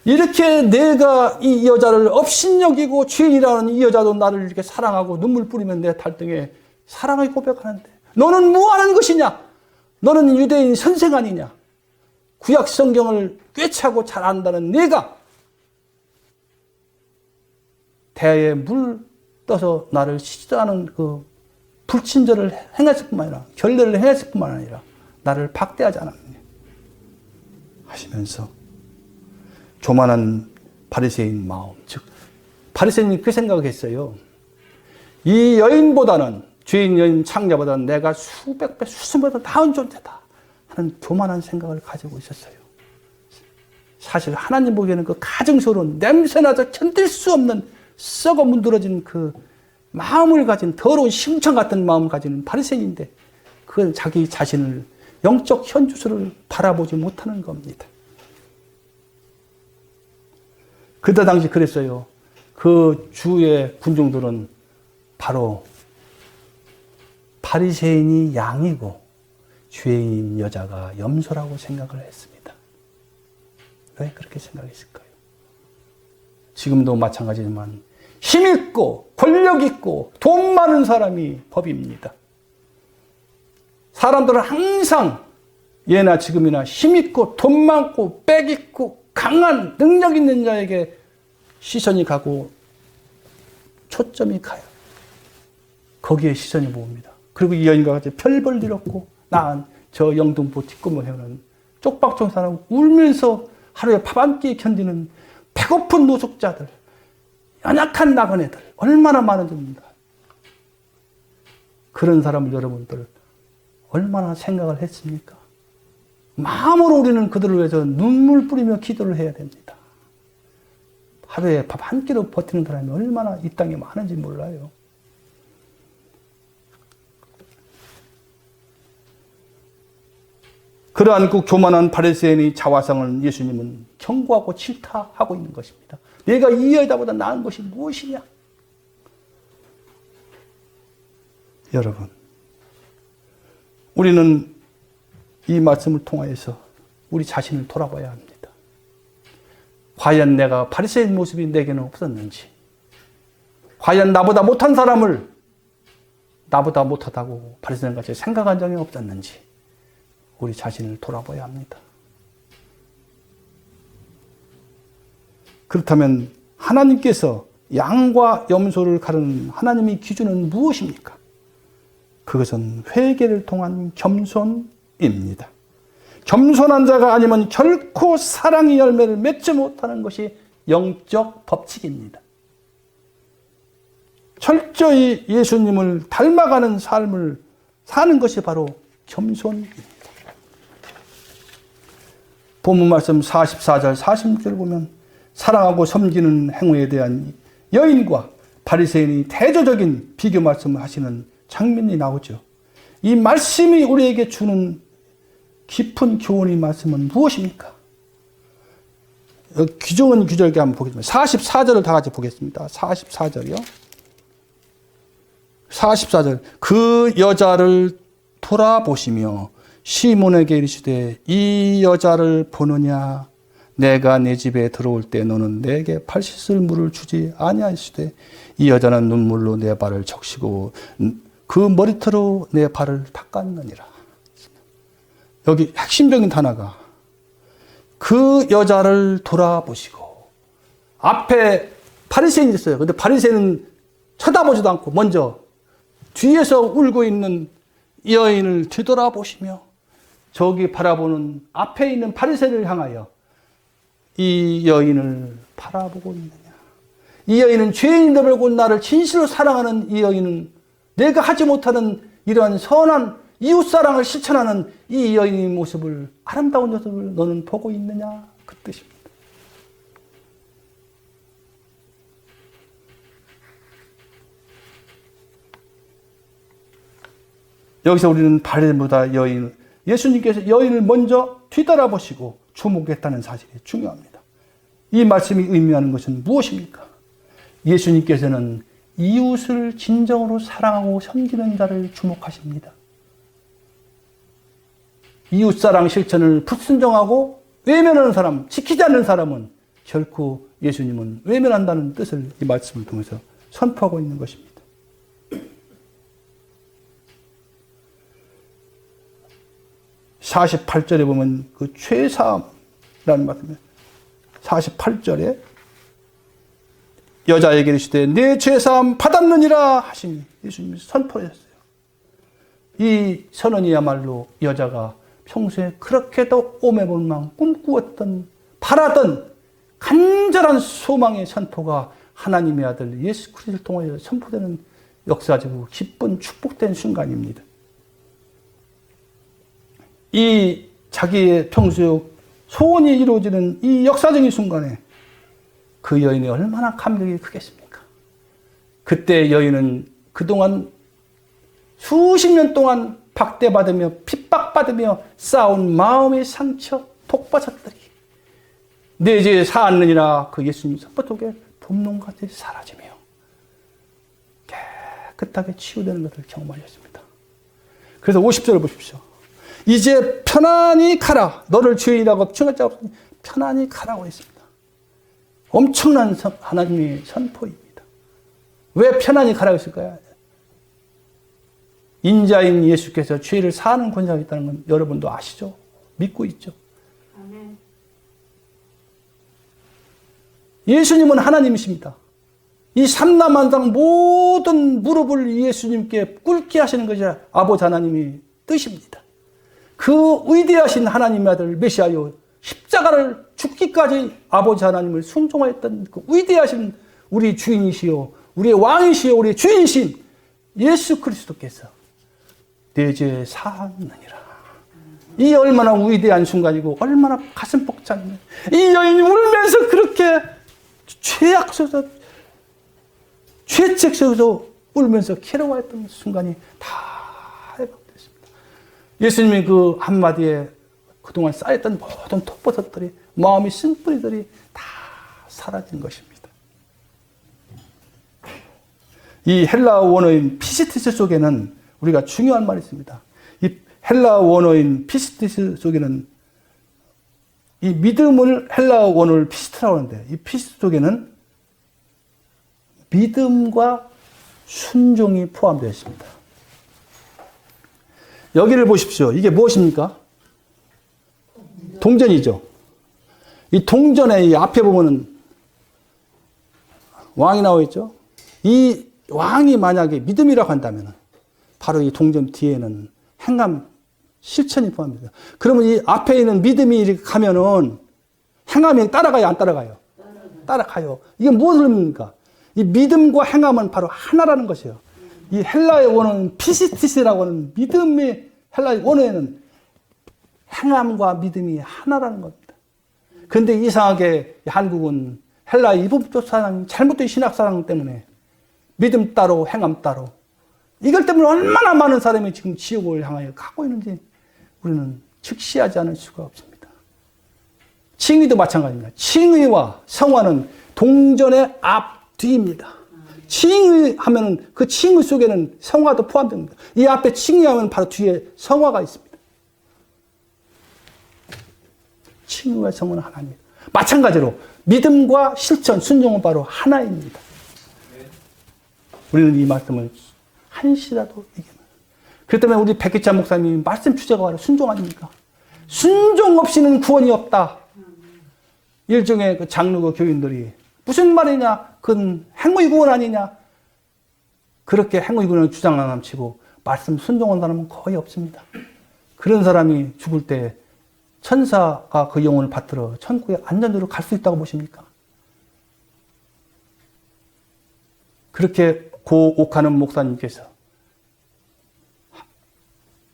이렇게 내가 이 여자를 업신여기고 죄인이라는 이 여자도 나를 이렇게 사랑하고 눈물 뿌리면 내 달등에 사랑을 고백하는데 너는 뭐 하는 것이냐? 너는 유대인 선생 아니냐? 구약 성경을 꿰차고 잘 안다는 내가 대야에 물 떠서 나를 씻자는 그 불친절을 행했을 뿐만 아니라 결례를 행했을 뿐만 아니라 나를 박대하지 않았느냐? 하시면서 교만한 바리새인 마음, 즉 바리새인이 그 생각을 했어요. 이 여인보다는, 죄인 여인 창녀보다는 내가 수백 배 수십 배더 나은 존재다 하는 교만한 생각을 가지고 있었어요. 사실 하나님 보기에는 그 가증스러운 냄새나서 견딜 수 없는 썩어 문드러진 그 마음을 가진, 더러운 심청 같은 마음을 가지는 바리새인인데 그건 자기 자신을, 영적 현주소를 바라보지 못하는 겁니다. 그때 당시 그랬어요. 그 주의 군중들은 바로 바리새인이 양이고 죄인 여자가 염소라고 생각을 했습니다. 왜 그렇게 생각했을까요? 지금도 마찬가지지만 힘있고 권력있고 돈 많은 사람이 법입니다. 사람들은 항상 예나 지금이나 힘있고 돈 많고 빽있고 강한 능력 있는 자에게 시선이 가고 초점이 가요. 거기에 시선이 모읍니다. 그리고 이 여인과 같이 별볼 일 없고 낳은 저 영등포 뒷골목 해오는 쪽박종 사람, 울면서 하루에 밥 한 끼 견디는 배고픈 노숙자들, 연약한 나그네들 얼마나 많은지 모릅니다. 그런 사람을 여러분들 얼마나 생각을 했습니까? 마음으로 우리는 그들을 위해서 눈물 뿌리며 기도를 해야 됩니다. 하루에 밥 한 끼로 버티는 사람이 얼마나 이 땅에 많은지 몰라요. 그러한 그 교만한 바리새인의 자화상을 예수님은 경고하고 질타하고 있는 것입니다. 내가 이 여자보다 나은 것이 무엇이냐? 여러분, 우리는 이 말씀을 통하여서 우리 자신을 돌아봐야 합니다. 과연 내가 바리새인 모습이 내게는 없었는지, 과연 나보다 못한 사람을 나보다 못하다고 바리새인같이 생각한 적이 없었는지 우리 자신을 돌아봐야 합니다. 그렇다면 하나님께서 양과 염소를 가르는 하나님의 기준은 무엇입니까? 그것은 회개를 통한 겸손입니다. 겸손한 자가 아니면 결코 사랑의 열매를 맺지 못하는 것이 영적 법칙입니다. 철저히 예수님을 닮아가는 삶을 사는 것이 바로 겸손입니다. 본문 말씀 44절 46절 보면 사랑하고 섬기는 행위에 대한 여인과 바리새인이 대조적인 비교 말씀을 하시는 장면이 나오죠. 이 말씀이 우리에게 주는 깊은 교훈의 말씀은 무엇입니까? 규정은 규절기 한번 보겠습니다. 44절을 다 같이 보겠습니다. 44절이요. 44절. 그 여자를 돌아보시며 시몬에게 이르시되 이 여자를 보느냐? 내가 내 집에 들어올 때 너는 내게 발 씻을 물을 주지 아니하시되 이 여자는 눈물로 내 발을 적시고 그 머리털로 내 발을 닦았느니라. 여기 핵심적인 단어가 그 여자를 돌아보시고, 앞에 바리새인이 있어요. 근데 바리새인은 쳐다보지도 않고 먼저 뒤에서 울고 있는 이 여인을 뒤돌아보시며 저기 바라보는 앞에 있는 바리새인을 향하여 이 여인을 바라보고 있느냐. 이 여인은 죄인인데 불구하고 나를 진실로 사랑하는 이 여인은 내가 하지 못하는 이러한 선한 이웃사랑을 실천하는 이 여인의 모습을, 아름다운 모습을 너는 보고 있느냐, 그 뜻입니다. 여기서 우리는 바리새인보다 여인, 예수님께서 여인을 먼저 뒤돌아보시고 주목했다는 사실이 중요합니다. 이 말씀이 의미하는 것은 무엇입니까? 예수님께서는 이웃을 진정으로 사랑하고 섬기는 자를 주목하십니다. 이웃사랑 실천을 불순종하고 외면하는 사람, 지키지 않는 사람은 결코 예수님은 외면한다는 뜻을 이 말씀을 통해서 선포하고 있는 것입니다. (48절에) 보면 그 죄사함이라는 말씀이에요. 48절에 여자에게 이르시되 내 죄사함 받았느니라 하시니 예수님이 선포하셨어요. 이 선언이야말로 여자가 평소에 그렇게도 오매불망 꿈꾸었던 바라던 간절한 소망의 선포가 하나님의 아들 예수 그리스도를 통하여 선포되는 역사적이고 기쁜 축복된 순간입니다. 이 자기의 평소에 소원이 이루어지는 이 역사적인 순간에 그 여인이 얼마나 감격이 크겠습니까? 그때 여인은 그동안 수십 년 동안 박대받으며 핍박받으며 쌓은 마음의 상처, 독버섯들이 내 죄에 사았느니라 그 예수님 선포독에 분노까지 사라지며 깨끗하게 치유되는 것을 경험하였습니다. 그래서 50절을 보십시오. 이제 편안히 가라. 너를 죄인이라고 칭할 자 없으니 편안히 가라고 했습니다. 엄청난 하나님의 선포입니다. 왜 편안히 가라고 했을까요? 인자인 예수께서 죄를 사하는 권세가 있다는 건 여러분도 아시죠? 믿고 있죠? 예수님은 하나님이십니다. 이 삼라만상 모든 무릎을 예수님께 꿇게 하시는 것이 아버지 하나님의 뜻입니다. 그 위대하신 하나님의 아들 메시아요 십자가를 죽기까지 아버지 하나님을 순종하였던 그 위대하신 우리 주인이시요 우리의 왕이시요 우리의 주인이신 예수 그리스도께서 내 죄 사하느니라. 이 얼마나 위대한 순간이고 얼마나 가슴 벅찬 이 여인이 울면서 그렇게 죄악 속에서 죄책 속에서 울면서 괴로워했던 순간이 다 회복됐습니다. 예수님이 그 한마디에 그동안 쌓였던 모든 톱버섯들이 마음의 쓴뿌리들이 다 사라진 것입니다. 이 헬라 원어인 피시티스 속에는 우리가 중요한 말이 있습니다. 이 헬라 원어인 피시티스 속에는 이 믿음을 헬라 원어를 피시트라고 하는데 이 피시트 속에는 믿음과 순종이 포함되어 있습니다. 여기를 보십시오. 이게 무엇입니까? 동전이죠. 이 동전의 이 앞에 보면은 왕이 나와 있죠. 이 왕이 만약에 믿음이라고 한다면 바로 이 동전 뒤에는 행함, 실천이 포함됩니다. 그러면 이 앞에 있는 믿음이 이렇게 가면은 행함이 따라가요, 안 따라가요? 따라가요. 이게 무엇을 의미입니까? 이 믿음과 행함은 바로 하나라는 것이에요. 이 헬라의 원어는 피시티스라고 하는 믿음의 헬라의 원어에는 행함과 믿음이 하나라는 겁니다. 그런데 이상하게 한국은 헬라의 이분법 사상, 잘못된 신학사상 때문에 믿음 따로 행함 따로 이것 때문에 얼마나 많은 사람이 지금 지옥을 향하여 가고 있는지 우리는 즉시하지 않을 수가 없습니다. 칭의도 마찬가지입니다. 칭의와 성화는 동전의 앞뒤입니다. 칭의하면 그 칭의 속에는 성화도 포함됩니다. 이 앞에 칭의하면 바로 뒤에 성화가 있습니다. 칭의와 성화는 하나입니다. 마찬가지로 믿음과 실천, 순종은 바로 하나입니다. 우리는 이 말씀을 한시라도 이기는. 그렇기 때문에 우리 백기찬 목사님이 말씀 주제가 바로 순종 아닙니까? 순종 없이는 구원이 없다. 일종의 그 장로교 교인들이 무슨 말이냐? 그건 행위 구원 아니냐? 그렇게 행위 구원을 주장하는 치고 말씀 순종한 사람은 거의 없습니다. 그런 사람이 죽을 때 천사가 그 영혼을 받들어 천국에 안전으로 갈 수 있다고 보십니까? 그렇게 고옥하는 목사님께서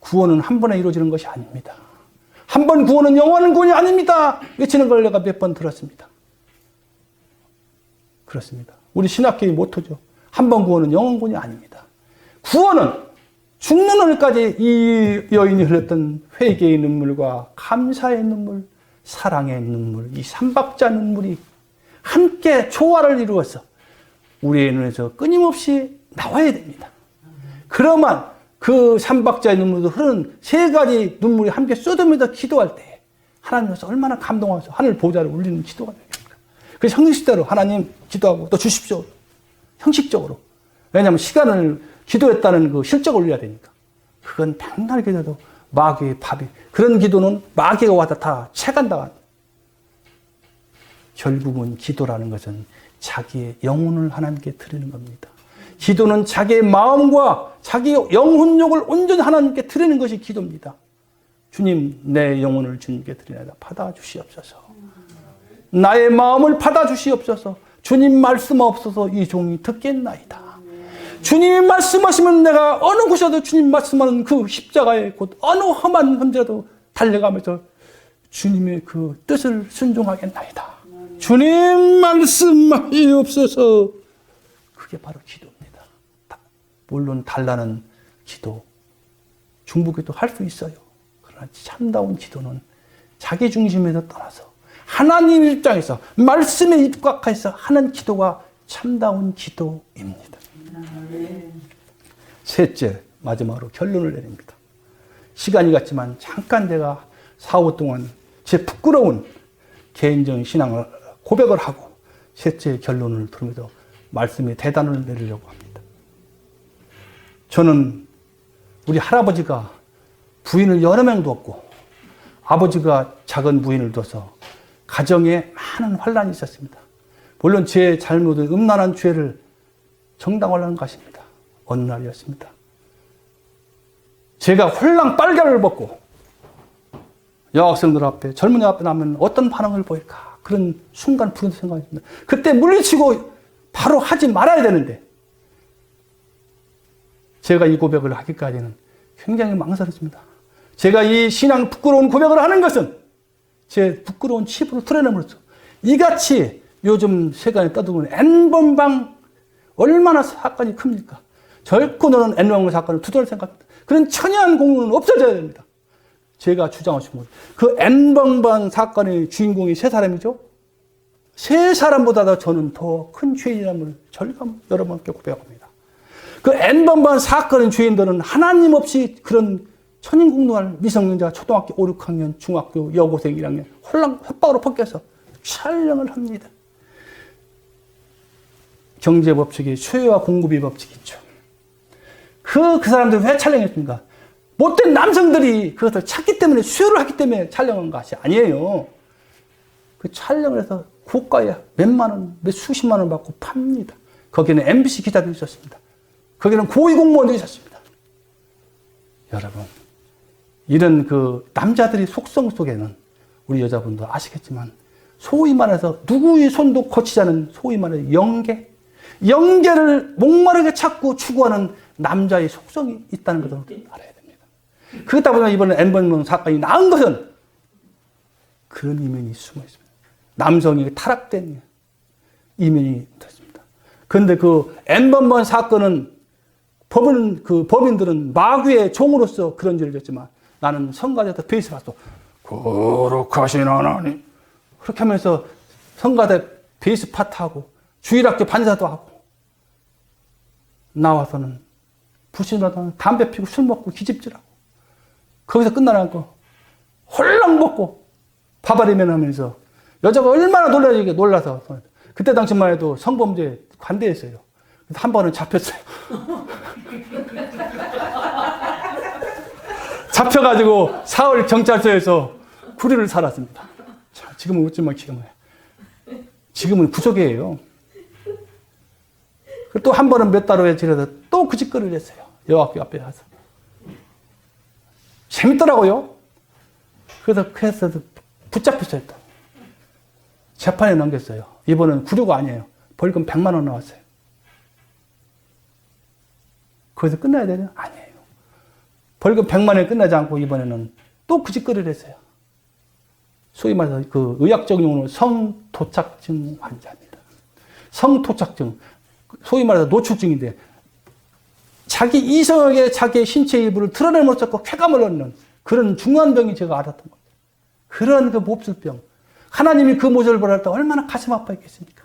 구원은 한 번에 이루어지는 것이 아닙니다. 한 번 구원은 영원한 구원이 아닙니다. 외치는 걸 내가 몇 번 들었습니다. 그렇습니다. 우리 신학교의 모토죠. 한 번 구원은 영원 구원이 아닙니다. 구원은 죽는 오늘까지 이 여인이 흘렸던 회개의 눈물과 감사의 눈물, 사랑의 눈물, 이 삼박자 눈물이 함께 조화를 이루어서 우리의 눈에서 끊임없이 나와야 됩니다. 그러면 그 삼박자의 눈물도 흐르는 세 가지 눈물이 함께 쏟으면서 기도할 때 하나님께서 얼마나 감동하셔서 하늘 보좌를 울리는 기도가 되겠습니까? 그래서 형식대로 하나님 기도하고 또 주십시오. 형식적으로. 왜냐하면 시간을 기도했다는 그 실적을 올려야 되니까. 그건 백날 기도도 마귀의 밥이. 그런 기도는 마귀가 와서 다 채간다. 결국은 기도라는 것은 자기의 영혼을 하나님께 드리는 겁니다. 기도는 자기의 마음과 자기의 영혼력을 온전히 하나님께 드리는 것이 기도입니다. 주님, 내 영혼을 주님께 드리나이다. 받아주시옵소서. 나의 마음을 받아주시옵소서. 주님 말씀 없어서 이 종이 듣겠나이다. 주님이 말씀하시면 내가 어느 곳에도 주님 말씀하는 그 십자가의 곳, 어느 험한 현재라도 달려가면서 주님의 그 뜻을 순종하겠나이다. 주님 말씀하시옵소서. 그게 바로 기도입니다. 물론 달라는 기도, 중보기도 할 수 있어요. 그러나 참다운 기도는 자기 중심에서 떠나서 하나님 입장에서 말씀에 입각해서 하는 기도가 참다운 기도입니다. 셋째, 마지막으로 결론을 내립니다. 시간이 갔지만 잠깐 제가 4호 동안 제 부끄러운 개인적인 신앙을 고백을 하고 셋째 결론을 들으면서 말씀의 대단을 내리려고 합니다. 저는 우리 할아버지가 부인을 여러 명 뒀고 아버지가 작은 부인을 둬서 가정에 많은 환란이 있었습니다. 물론 제 잘못은 음란한 죄를 정당화하는 것입니다. 어느 날이었습니다. 제가 홀랑 빨개를 벗고 여학생들 앞에 젊은이 앞에 나면 어떤 반응을 보일까 그런 순간 부른 생각입니다. 그때 물리치고 바로 하지 말아야 되는데 제가 이 고백을 하기까지는 굉장히 망설였습니다. 제가 이 신앙 부끄러운 고백을 하는 것은 제 부끄러운 칩으로 털어내면서 이같이 요즘 세간에 떠드는 N번방 얼마나 사건이 큽니까? 결코 너는 N번방 사건을 두드릴 생각입니다. 그런 천연한 공로는 없어져야 됩니다. 제가 주장하신 것. 그 N번방 사건의 주인공이 세 사람이죠? 세 사람보다 저는 더 큰 죄인임을 절감 여러분께 고백합니다. 그 N번방 사건의 죄인들은 하나님 없이 그런 천인공노할 미성년자 초등학교 5, 6학년, 중학교 여고생 1학년 홀랑 협박으로 벗겨서 촬영을 합니다. 경제법칙이 수요와 공급의 법칙이 있죠. 그 사람들이 왜 촬영했습니까? 못된 남성들이 그것을 찾기 때문에 수요를 하기 때문에 촬영한 것이 아니에요. 그 촬영을 해서 고가에 몇만 원, 몇 수십만 원 받고 팝니다. 거기는 MBC 기자들이 있었습니다. 거기는 고위공무원들이 있었습니다. 여러분, 이런 그 남자들의 속성 속에는 우리 여자분도 아시겠지만 소위 말해서 누구의 손도 거치지 않은 소위 말해서 영계를 목마르게 찾고 추구하는 남자의 속성이 있다는 것을 알아야 됩니다. 그렇다 보면 이번에 N번방 사건이 나은 것은 그런 이면이 숨어 있습니다. 남성이 타락된 이면이 있습니다. 그런데 그 N번방 사건은 법인들은 마귀의 종으로서 그런 죄를 졌지만 나는 성가대에서 베이스 봤어. 거룩하신 하나님. 그렇게 하면서 성가대 베이스 파트하고 주일학교 반사도 하고 나와서는 부신하다는 담배 피고 술 먹고 기집질하고 거기서 끝나는 거 홀랑 먹고 바바리면 하면서 여자가 얼마나 놀라서 그때 당시만 해도 성범죄 관대했어요. 한 번은 잡혔어요. 잡혀가지고 사흘 경찰서에서 9일을 살았습니다. 자, 지금은 웃지만 지금은 구속이에요. 또 한 번은 몇 달 후에 지내서 또 그 짓거리를 했어요. 여학교 앞에 가서. 재밌더라고요. 그래서 붙잡혔어요. 또. 재판에 넘겼어요. 이번엔 구류가 아니에요. 벌금 100만 원 나왔어요. 거기서 끝나야 되냐? 아니에요. 벌금 100만 원에 끝나지 않고 이번에는 또 그 짓거리를 했어요. 소위 말해서 그 의학적 용어로 성토착증 환자입니다. 성토착증. 소위 말해서 노출증인데 자기 이성에게 자기의 신체 일부를 드러내못 잡고 쾌감을 얻는 그런 중한 병이 제가 알았던 거죠. 그런 그 몹쓸병. 하나님이 그 모습을 보랄 때 얼마나 가슴 아파했겠습니까?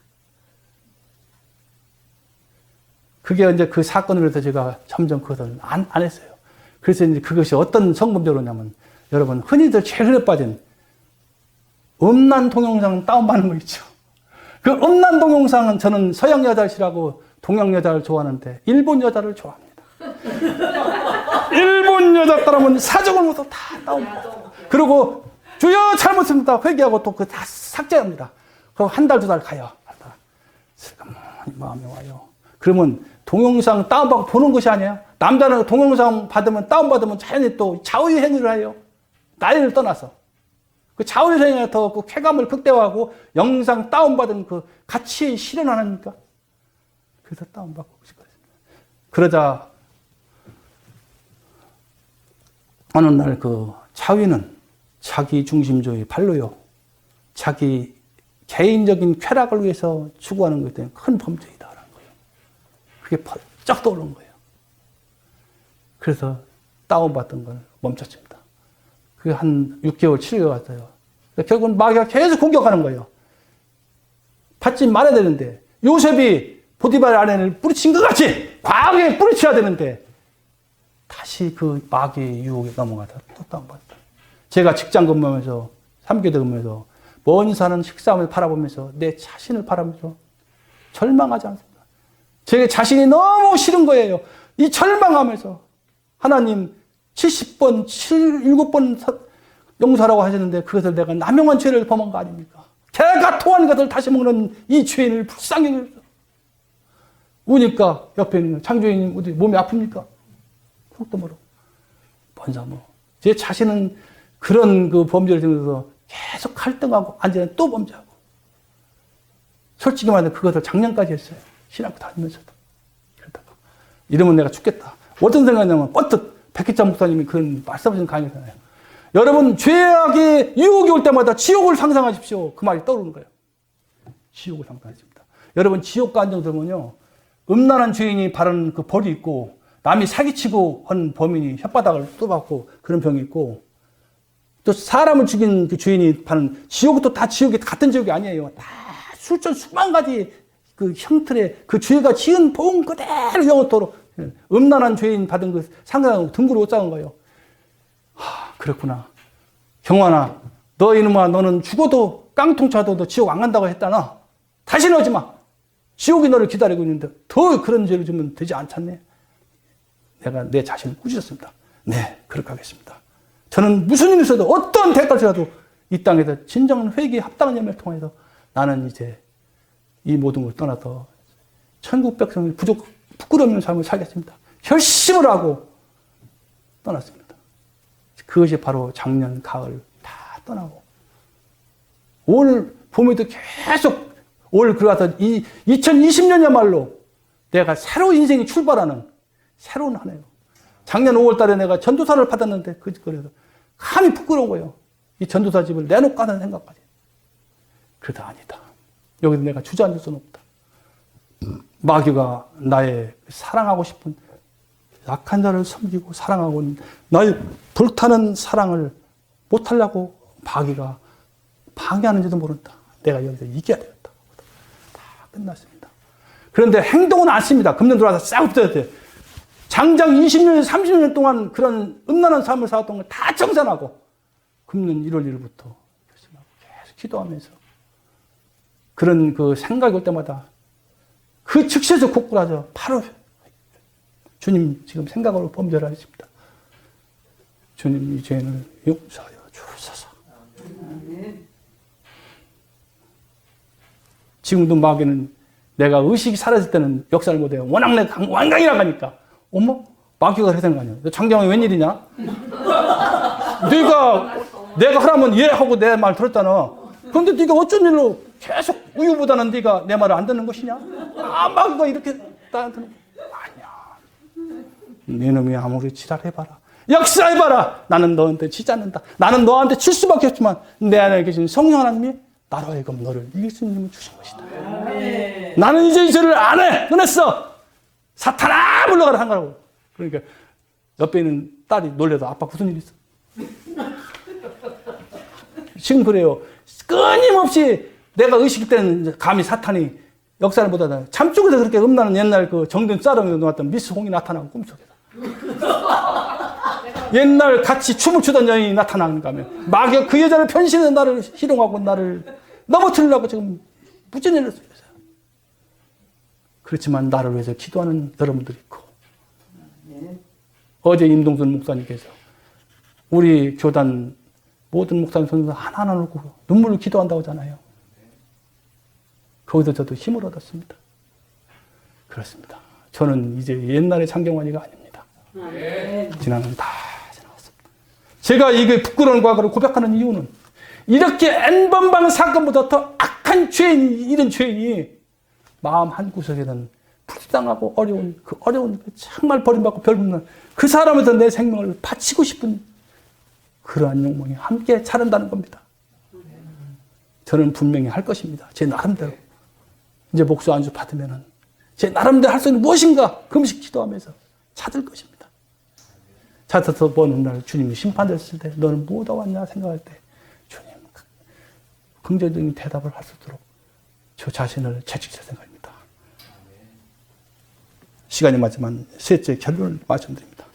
그게 이제 그 사건으로 해서 제가 점점 그것을 안 했어요. 그래서 이제 그것이 어떤 성범죄로냐면 여러분 흔히들 제일 흔해 빠진 음란 동영상 다운받는 거 있죠. 그 음란 동영상은 저는 서양 여자를 싫어하고 동양 여자를 좋아하는데 일본 여자를 좋아합니다. 일본 여자 따르면 사정을 못하고 다 다운받아요. 그리고 주여 잘못했습니다 회개하고 또 그 다 삭제합니다. 그럼 한 달, 두 달 가요. 슬그머니 마음이 와요. 그러면 동영상 다운받고 보는 것이 아니에요. 남자는 동영상 다운받으면 자연히 또 자의 행위를 해요. 나이를 떠나서 그 자원생에 더 그 쾌감을 극대화하고 영상 다운받은 그 가치에 실현하니까 그래서 다운받고 싶었습니다. 그러자 어느 날 그 차위는 자기 중심주의 발로요. 자기 개인적인 쾌락을 위해서 추구하는 것에 대한 큰 범죄이다라는 거예요. 그게 쩍 떠오른 거예요. 그래서 다운받던 걸 멈췄습니다. 그게 한 6개월, 7개월 갔어요. 결국은 마귀가 계속 공격하는 거예요. 받지 말아야 되는데, 요셉이 보디발 아내를 뿌리친 것 같이 과하게 뿌리쳐야 되는데, 다시 그 마귀의 유혹에 넘어가서 또 다운받았다. 제가 직장 근무하면서, 3교대 근무해서, 먼 사는 식사함을 바라보면서, 내 자신을 바라보면서 절망하지 않습니다. 제 자신이 너무 싫은 거예요. 이 절망하면서, 하나님 70번, 7번 용서하라고 하셨는데 그것을 내가 남용한 죄를 범한 거 아닙니까? 개가 토한 것을 다시 먹는 이 죄인을 불쌍히 여겨서 우니까 옆에 있는 장주인님 어디 몸이 아픕니까? 속도 모르고 번사 뭐. 제 자신은 그런 그 범죄를 지면서 계속 갈등하고 앉아는 또 범죄하고 솔직히 말해서 그것을 작년까지 했어요. 신학교 다니면서도. 그러다가 이러면 내가 죽겠다. 어떤 생각이냐면 번뜩 백희찬 목사님이 그런 말씀하신 강의잖아요. 여러분 죄악의 유혹이 올 때마다 지옥을 상상하십시오. 그 말이 떠오르는 거예요. 지옥을 상상하십니다. 여러분 지옥과 안정 들면요. 음란한 죄인이 바른 그 벌이 있고 남이 사기치고 한 범인이 혓바닥을 뚫어받고 그런 병이 있고 또 사람을 죽인 그 죄인이 바른 지옥도 다 지옥이 같은 지옥이 아니에요. 다 수천 수만 가지 그 형틀의 그 죄가 지은 본 그대로 영원토록 음란한 죄인 받은 그 상상하고 등구로 못 잡은 거예요. 그렇구나. 경환아, 너 이놈아, 너는 죽어도 깡통 차도 너 지옥 안 간다고 했다나? 다시는 오지 마. 지옥이 너를 기다리고 있는데 더 그런 죄를 주면 되지 않겠네. 내가 내 자신을 꾸짖었습니다. 네, 그렇게 하겠습니다. 저는 무슨 일이 있어도 어떤 대가라도 이 땅에서 진정한 회개에 합당한 열매를 통해서 나는 이제 이 모든 걸 떠나서 천국 백성의 부끄러운 삶을 살겠습니다. 결심을 하고 떠났습니다. 그것이 바로 작년 가을 다 떠나고 올 봄에도 계속 올 그러다 2020년이야말로 내가 새로운 인생이 출발하는 새로운 한 해요. 작년 5월 달에 내가 전도사를 받았는데 그래서 감히 부끄러운 거예요. 이 전도사 집을 내놓고 하는 생각까지. 그래도 아니다. 여기서 내가 주저앉을 수는 없다. 마귀가 나의 사랑하고 싶은 약한 자를 섬기고 사랑하고 나의 불타는 사랑을 못하려고 마귀가 방해하는지도 모른다. 내가 여기서 이겨야 되겠다. 다 끝났습니다. 그런데 행동은 않습니다. 금년 들어와서 싹 없어졌어요. 장장 20년, 30년 동안 그런 음란한 삶을 살았던 걸 다 정산하고 금년 1월 1일부터 계속 기도하면서 그런 그 생각이 올 때마다 그 즉시에서 곡굴하죠. 바로 주님 지금 생각으로 범죄를 하십니다. 주님 이 죄인을 용서하여 주옵소서. 지금도 마귀는 내가 의식이 사라질 때는 역사를 못해요. 워낙 내가 완강히 나가니까. 어머? 마귀가 그렇게 된 거 아니야. 장장이 웬일이냐? 내가 하라면 예 하고 내 말 들었잖아. 그런데 네가 어쩐 일로 계속 우유보다는 네가 내 말을 안 듣는 것이냐? 마귀가 이렇게 나한테는 아니야. 네 놈이 아무리 지랄해봐라. 역사해봐라. 나는 너한테 지지 않는다. 나는 너한테 질 수밖에 없지만 내 안에 계신 성령 하나님이 나로 하여금 너를 이길 수 있는 힘을 주신 것이다. 나는 이제 이 죄를 안 해. 끊었어. 사탄아 물러가라 한 거라고. 그러니까 옆에 있는 딸이 놀래도 아빠 무슨 일 있어? 지금 그래요. 끊임없이 내가 의식 때는 감히 사탄이 역사를 보다가 잠쪽에서 그렇게 음란한 옛날 그 정든 쌀을 놓았던 미스 홍이 나타나고 꿈속에서. 옛날 같이 춤을 추던 여인이 나타나는가 하면 마귀가 그 여자를 변신해서 나를 희롱하고 나를 넘어뜨리려고 지금 무진일을 쓰고 있어요. 그렇지만 나를 위해서 기도하는 여러분들이 있고 어제 임동순 목사님께서 우리 교단 모든 목사님 손에서 하나하나 놓고 눈물로 기도한다고 하잖아요. 거기서 저도 힘을 얻었습니다. 그렇습니다. 저는 이제 옛날의 장경환이가 아닙니다. 지나는 다 지나갔습니다. 제가 이게 부끄러운 과거를 고백하는 이유는 이렇게 N번방 사건보다 더 악한 죄인이, 이런 죄인이 마음 한구석에는 불쌍하고 어려운, 그 어려운, 정말 버림받고 별없는 그 사람에서 내 생명을 바치고 싶은 그러한 욕망이 함께 자란다는 겁니다. 저는 분명히 할 것입니다. 제 나름대로. 이제 목수 안수 받으면은 제 나름대로 할 수 있는 무엇인가 금식 기도하면서 찾을 것입니다. 찾아서 어느 날 주님이 심판됐을 때 너는 뭐다 왔냐 생각할 때 주님 긍정적인 대답을 할 수 있도록 저 자신을 채찍질 생각합니다. 시간이 맞지만 셋째 결론을 말씀드립니다.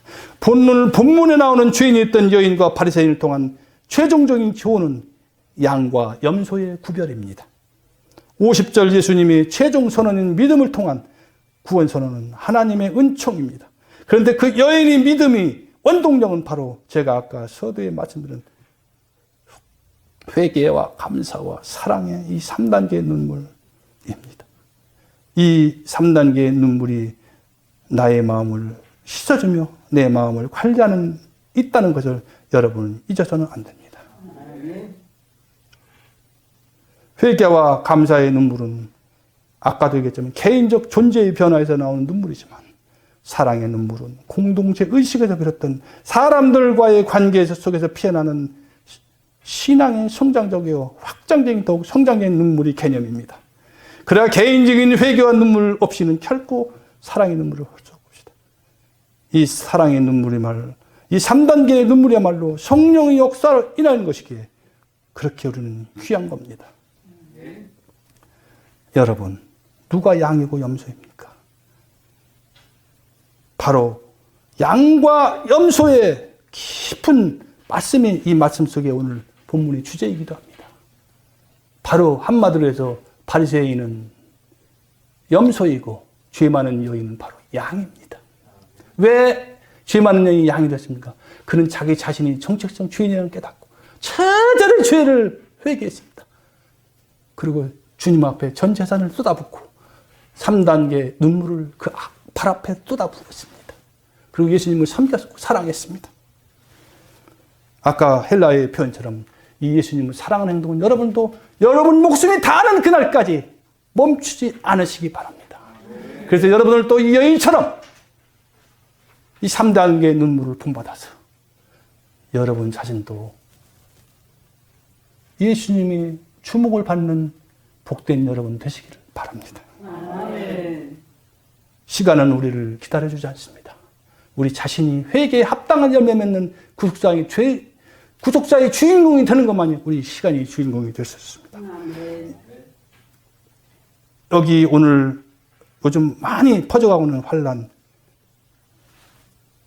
본문에 나오는 죄인이 있던 여인과 바리새인을 통한 최종적인 교훈은 양과 염소의 구별입니다. 50절 예수님이 최종 선언인 믿음을 통한 구원 선언은 하나님의 은총입니다. 그런데 그 여인의 믿음이 원동력은 바로 제가 아까 서두에 말씀드린 회개와 감사와 사랑의 이 3단계의 눈물입니다. 이 3단계의 눈물이 나의 마음을 씻어주며 내 마음을 관리하는 있다는 것을 여러분은 잊어서는 안 됩니다. 회개와 감사의 눈물은 아까도 얘기했지만 개인적 존재의 변화에서 나오는 눈물이지만 사랑의 눈물은 공동체 의식에서 비롯된 사람들과의 관계 속에서 피어나는 신앙의 성장적이고 확장적인 더욱 성장적인 눈물이 개념입니다. 그래야 개인적인 회개와 눈물 없이는 결코 사랑의 눈물을 할 수 없습니다. 이 사랑의 눈물이 이 3단계의 눈물이야말로 성령의 역사를 인하는 것이기에 그렇게 우리는 귀한 겁니다. 여러분, 누가 양이고 염소입니까? 바로 양과 염소의 깊은 말씀이 이 말씀 속에 오늘 본문의 주제이기도 합니다. 바로 한마디로 해서 바리새인은 염소이고 죄 많은 여인은 바로 양입니다. 왜 죄 많은 여인이 양이 됐습니까? 그는 자기 자신이 정체성 죄인이라는 깨닫고 처절히 죄를 회개했습니다. 그리고 주님 앞에 전 재산을 쏟아붓고 3단계 눈물을 그 발 앞에 쏟아부었습니다. 그리고 예수님을 섬겼고 사랑했습니다. 아까 헬라의 표현처럼 이 예수님을 사랑하는 행동은 여러분도 여러분 목숨이 다하는 그날까지 멈추지 않으시기 바랍니다. 그래서 여러분을 또 이 여인처럼 이 3단계의 눈물을 본받아서 여러분 자신도 예수님이 주목을 받는 복된 여러분 되시기를 바랍니다. 아멘. 시간은 우리를 기다려주지 않습니다. 우리 자신이 회개에 합당한 열매 맺는 구속사의 주인공이 되는 것만이 우리 시간이 주인공이 될 수 있습니다. 아멘. 여기 오늘 요즘 많이 퍼져가고 있는 환란,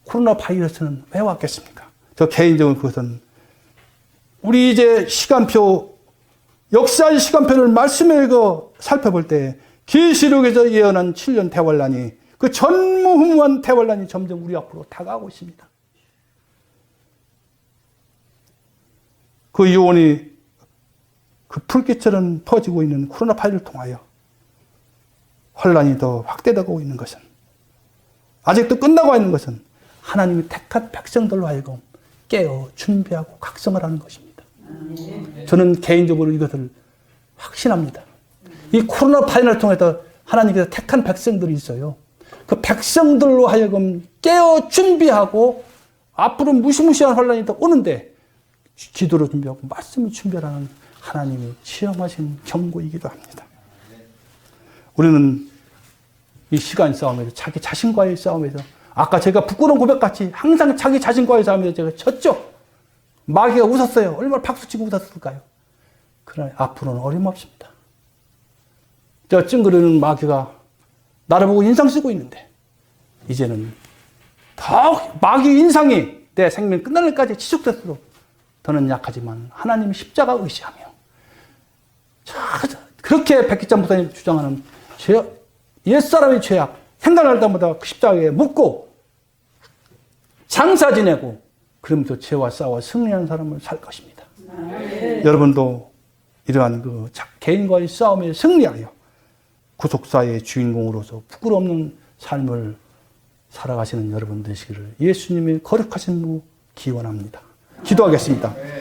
코로나 바이러스는 왜 왔겠습니까? 저 개인적으로 그것은 우리 이제 시간표, 역사의 시간표를 말씀에 읽어 살펴볼 때 계시록에서 예언한 7년 대환란이 그 전무후무한 대환란이 점점 우리 앞으로 다가오고 있습니다. 그 유언이 그 불길처럼 퍼지고 있는 코로나 바이러스를 통하여 환란이 더 확대되고 있는 것은 아직도 끝나고 있는 것은 하나님이 택한 백성들로 하여금 깨어 준비하고 각성을 하는 것입니다. 저는 개인적으로 이것을 확신합니다. 이 코로나 바이러스를 통해서 하나님께서 택한 백성들이 있어요. 그 백성들로 하여금 깨어 준비하고 앞으로 무시무시한 환란이 더 오는데 기도로 준비하고 말씀을 준비하라는 하나님이 시험하신 경고이기도 합니다. 우리는 이 시간 싸움에서 자기 자신과의 싸움에서 아까 제가 부끄러운 고백같이 항상 자기 자신과의 싸움에서 제가 졌죠. 마귀가 웃었어요. 얼마나 박수치고 웃었을까요? 그러나 앞으로는 어림없습니다. 저 찡그리는 마귀가 나를 보고 인상 쓰고 있는데 이제는 더 마귀 인상이 내 생명 끝날 때까지 지속될수록 더는 약하지만 하나님 십자가 의지하며 그렇게 백기찬 목사님 주장하는 옛사람의 죄악 생각날 때마다 그 십자가에 묻고 장사 지내고 그러면서 죄와 싸워 승리하는 사람을 살 것입니다. 여러분도 이러한 그 개인과의 싸움에 승리하여 구속사의 주인공으로서 부끄러움없는 삶을 살아가시는 여러분 되시기를 예수님의 거룩하신 무 기원합니다. 기도하겠습니다.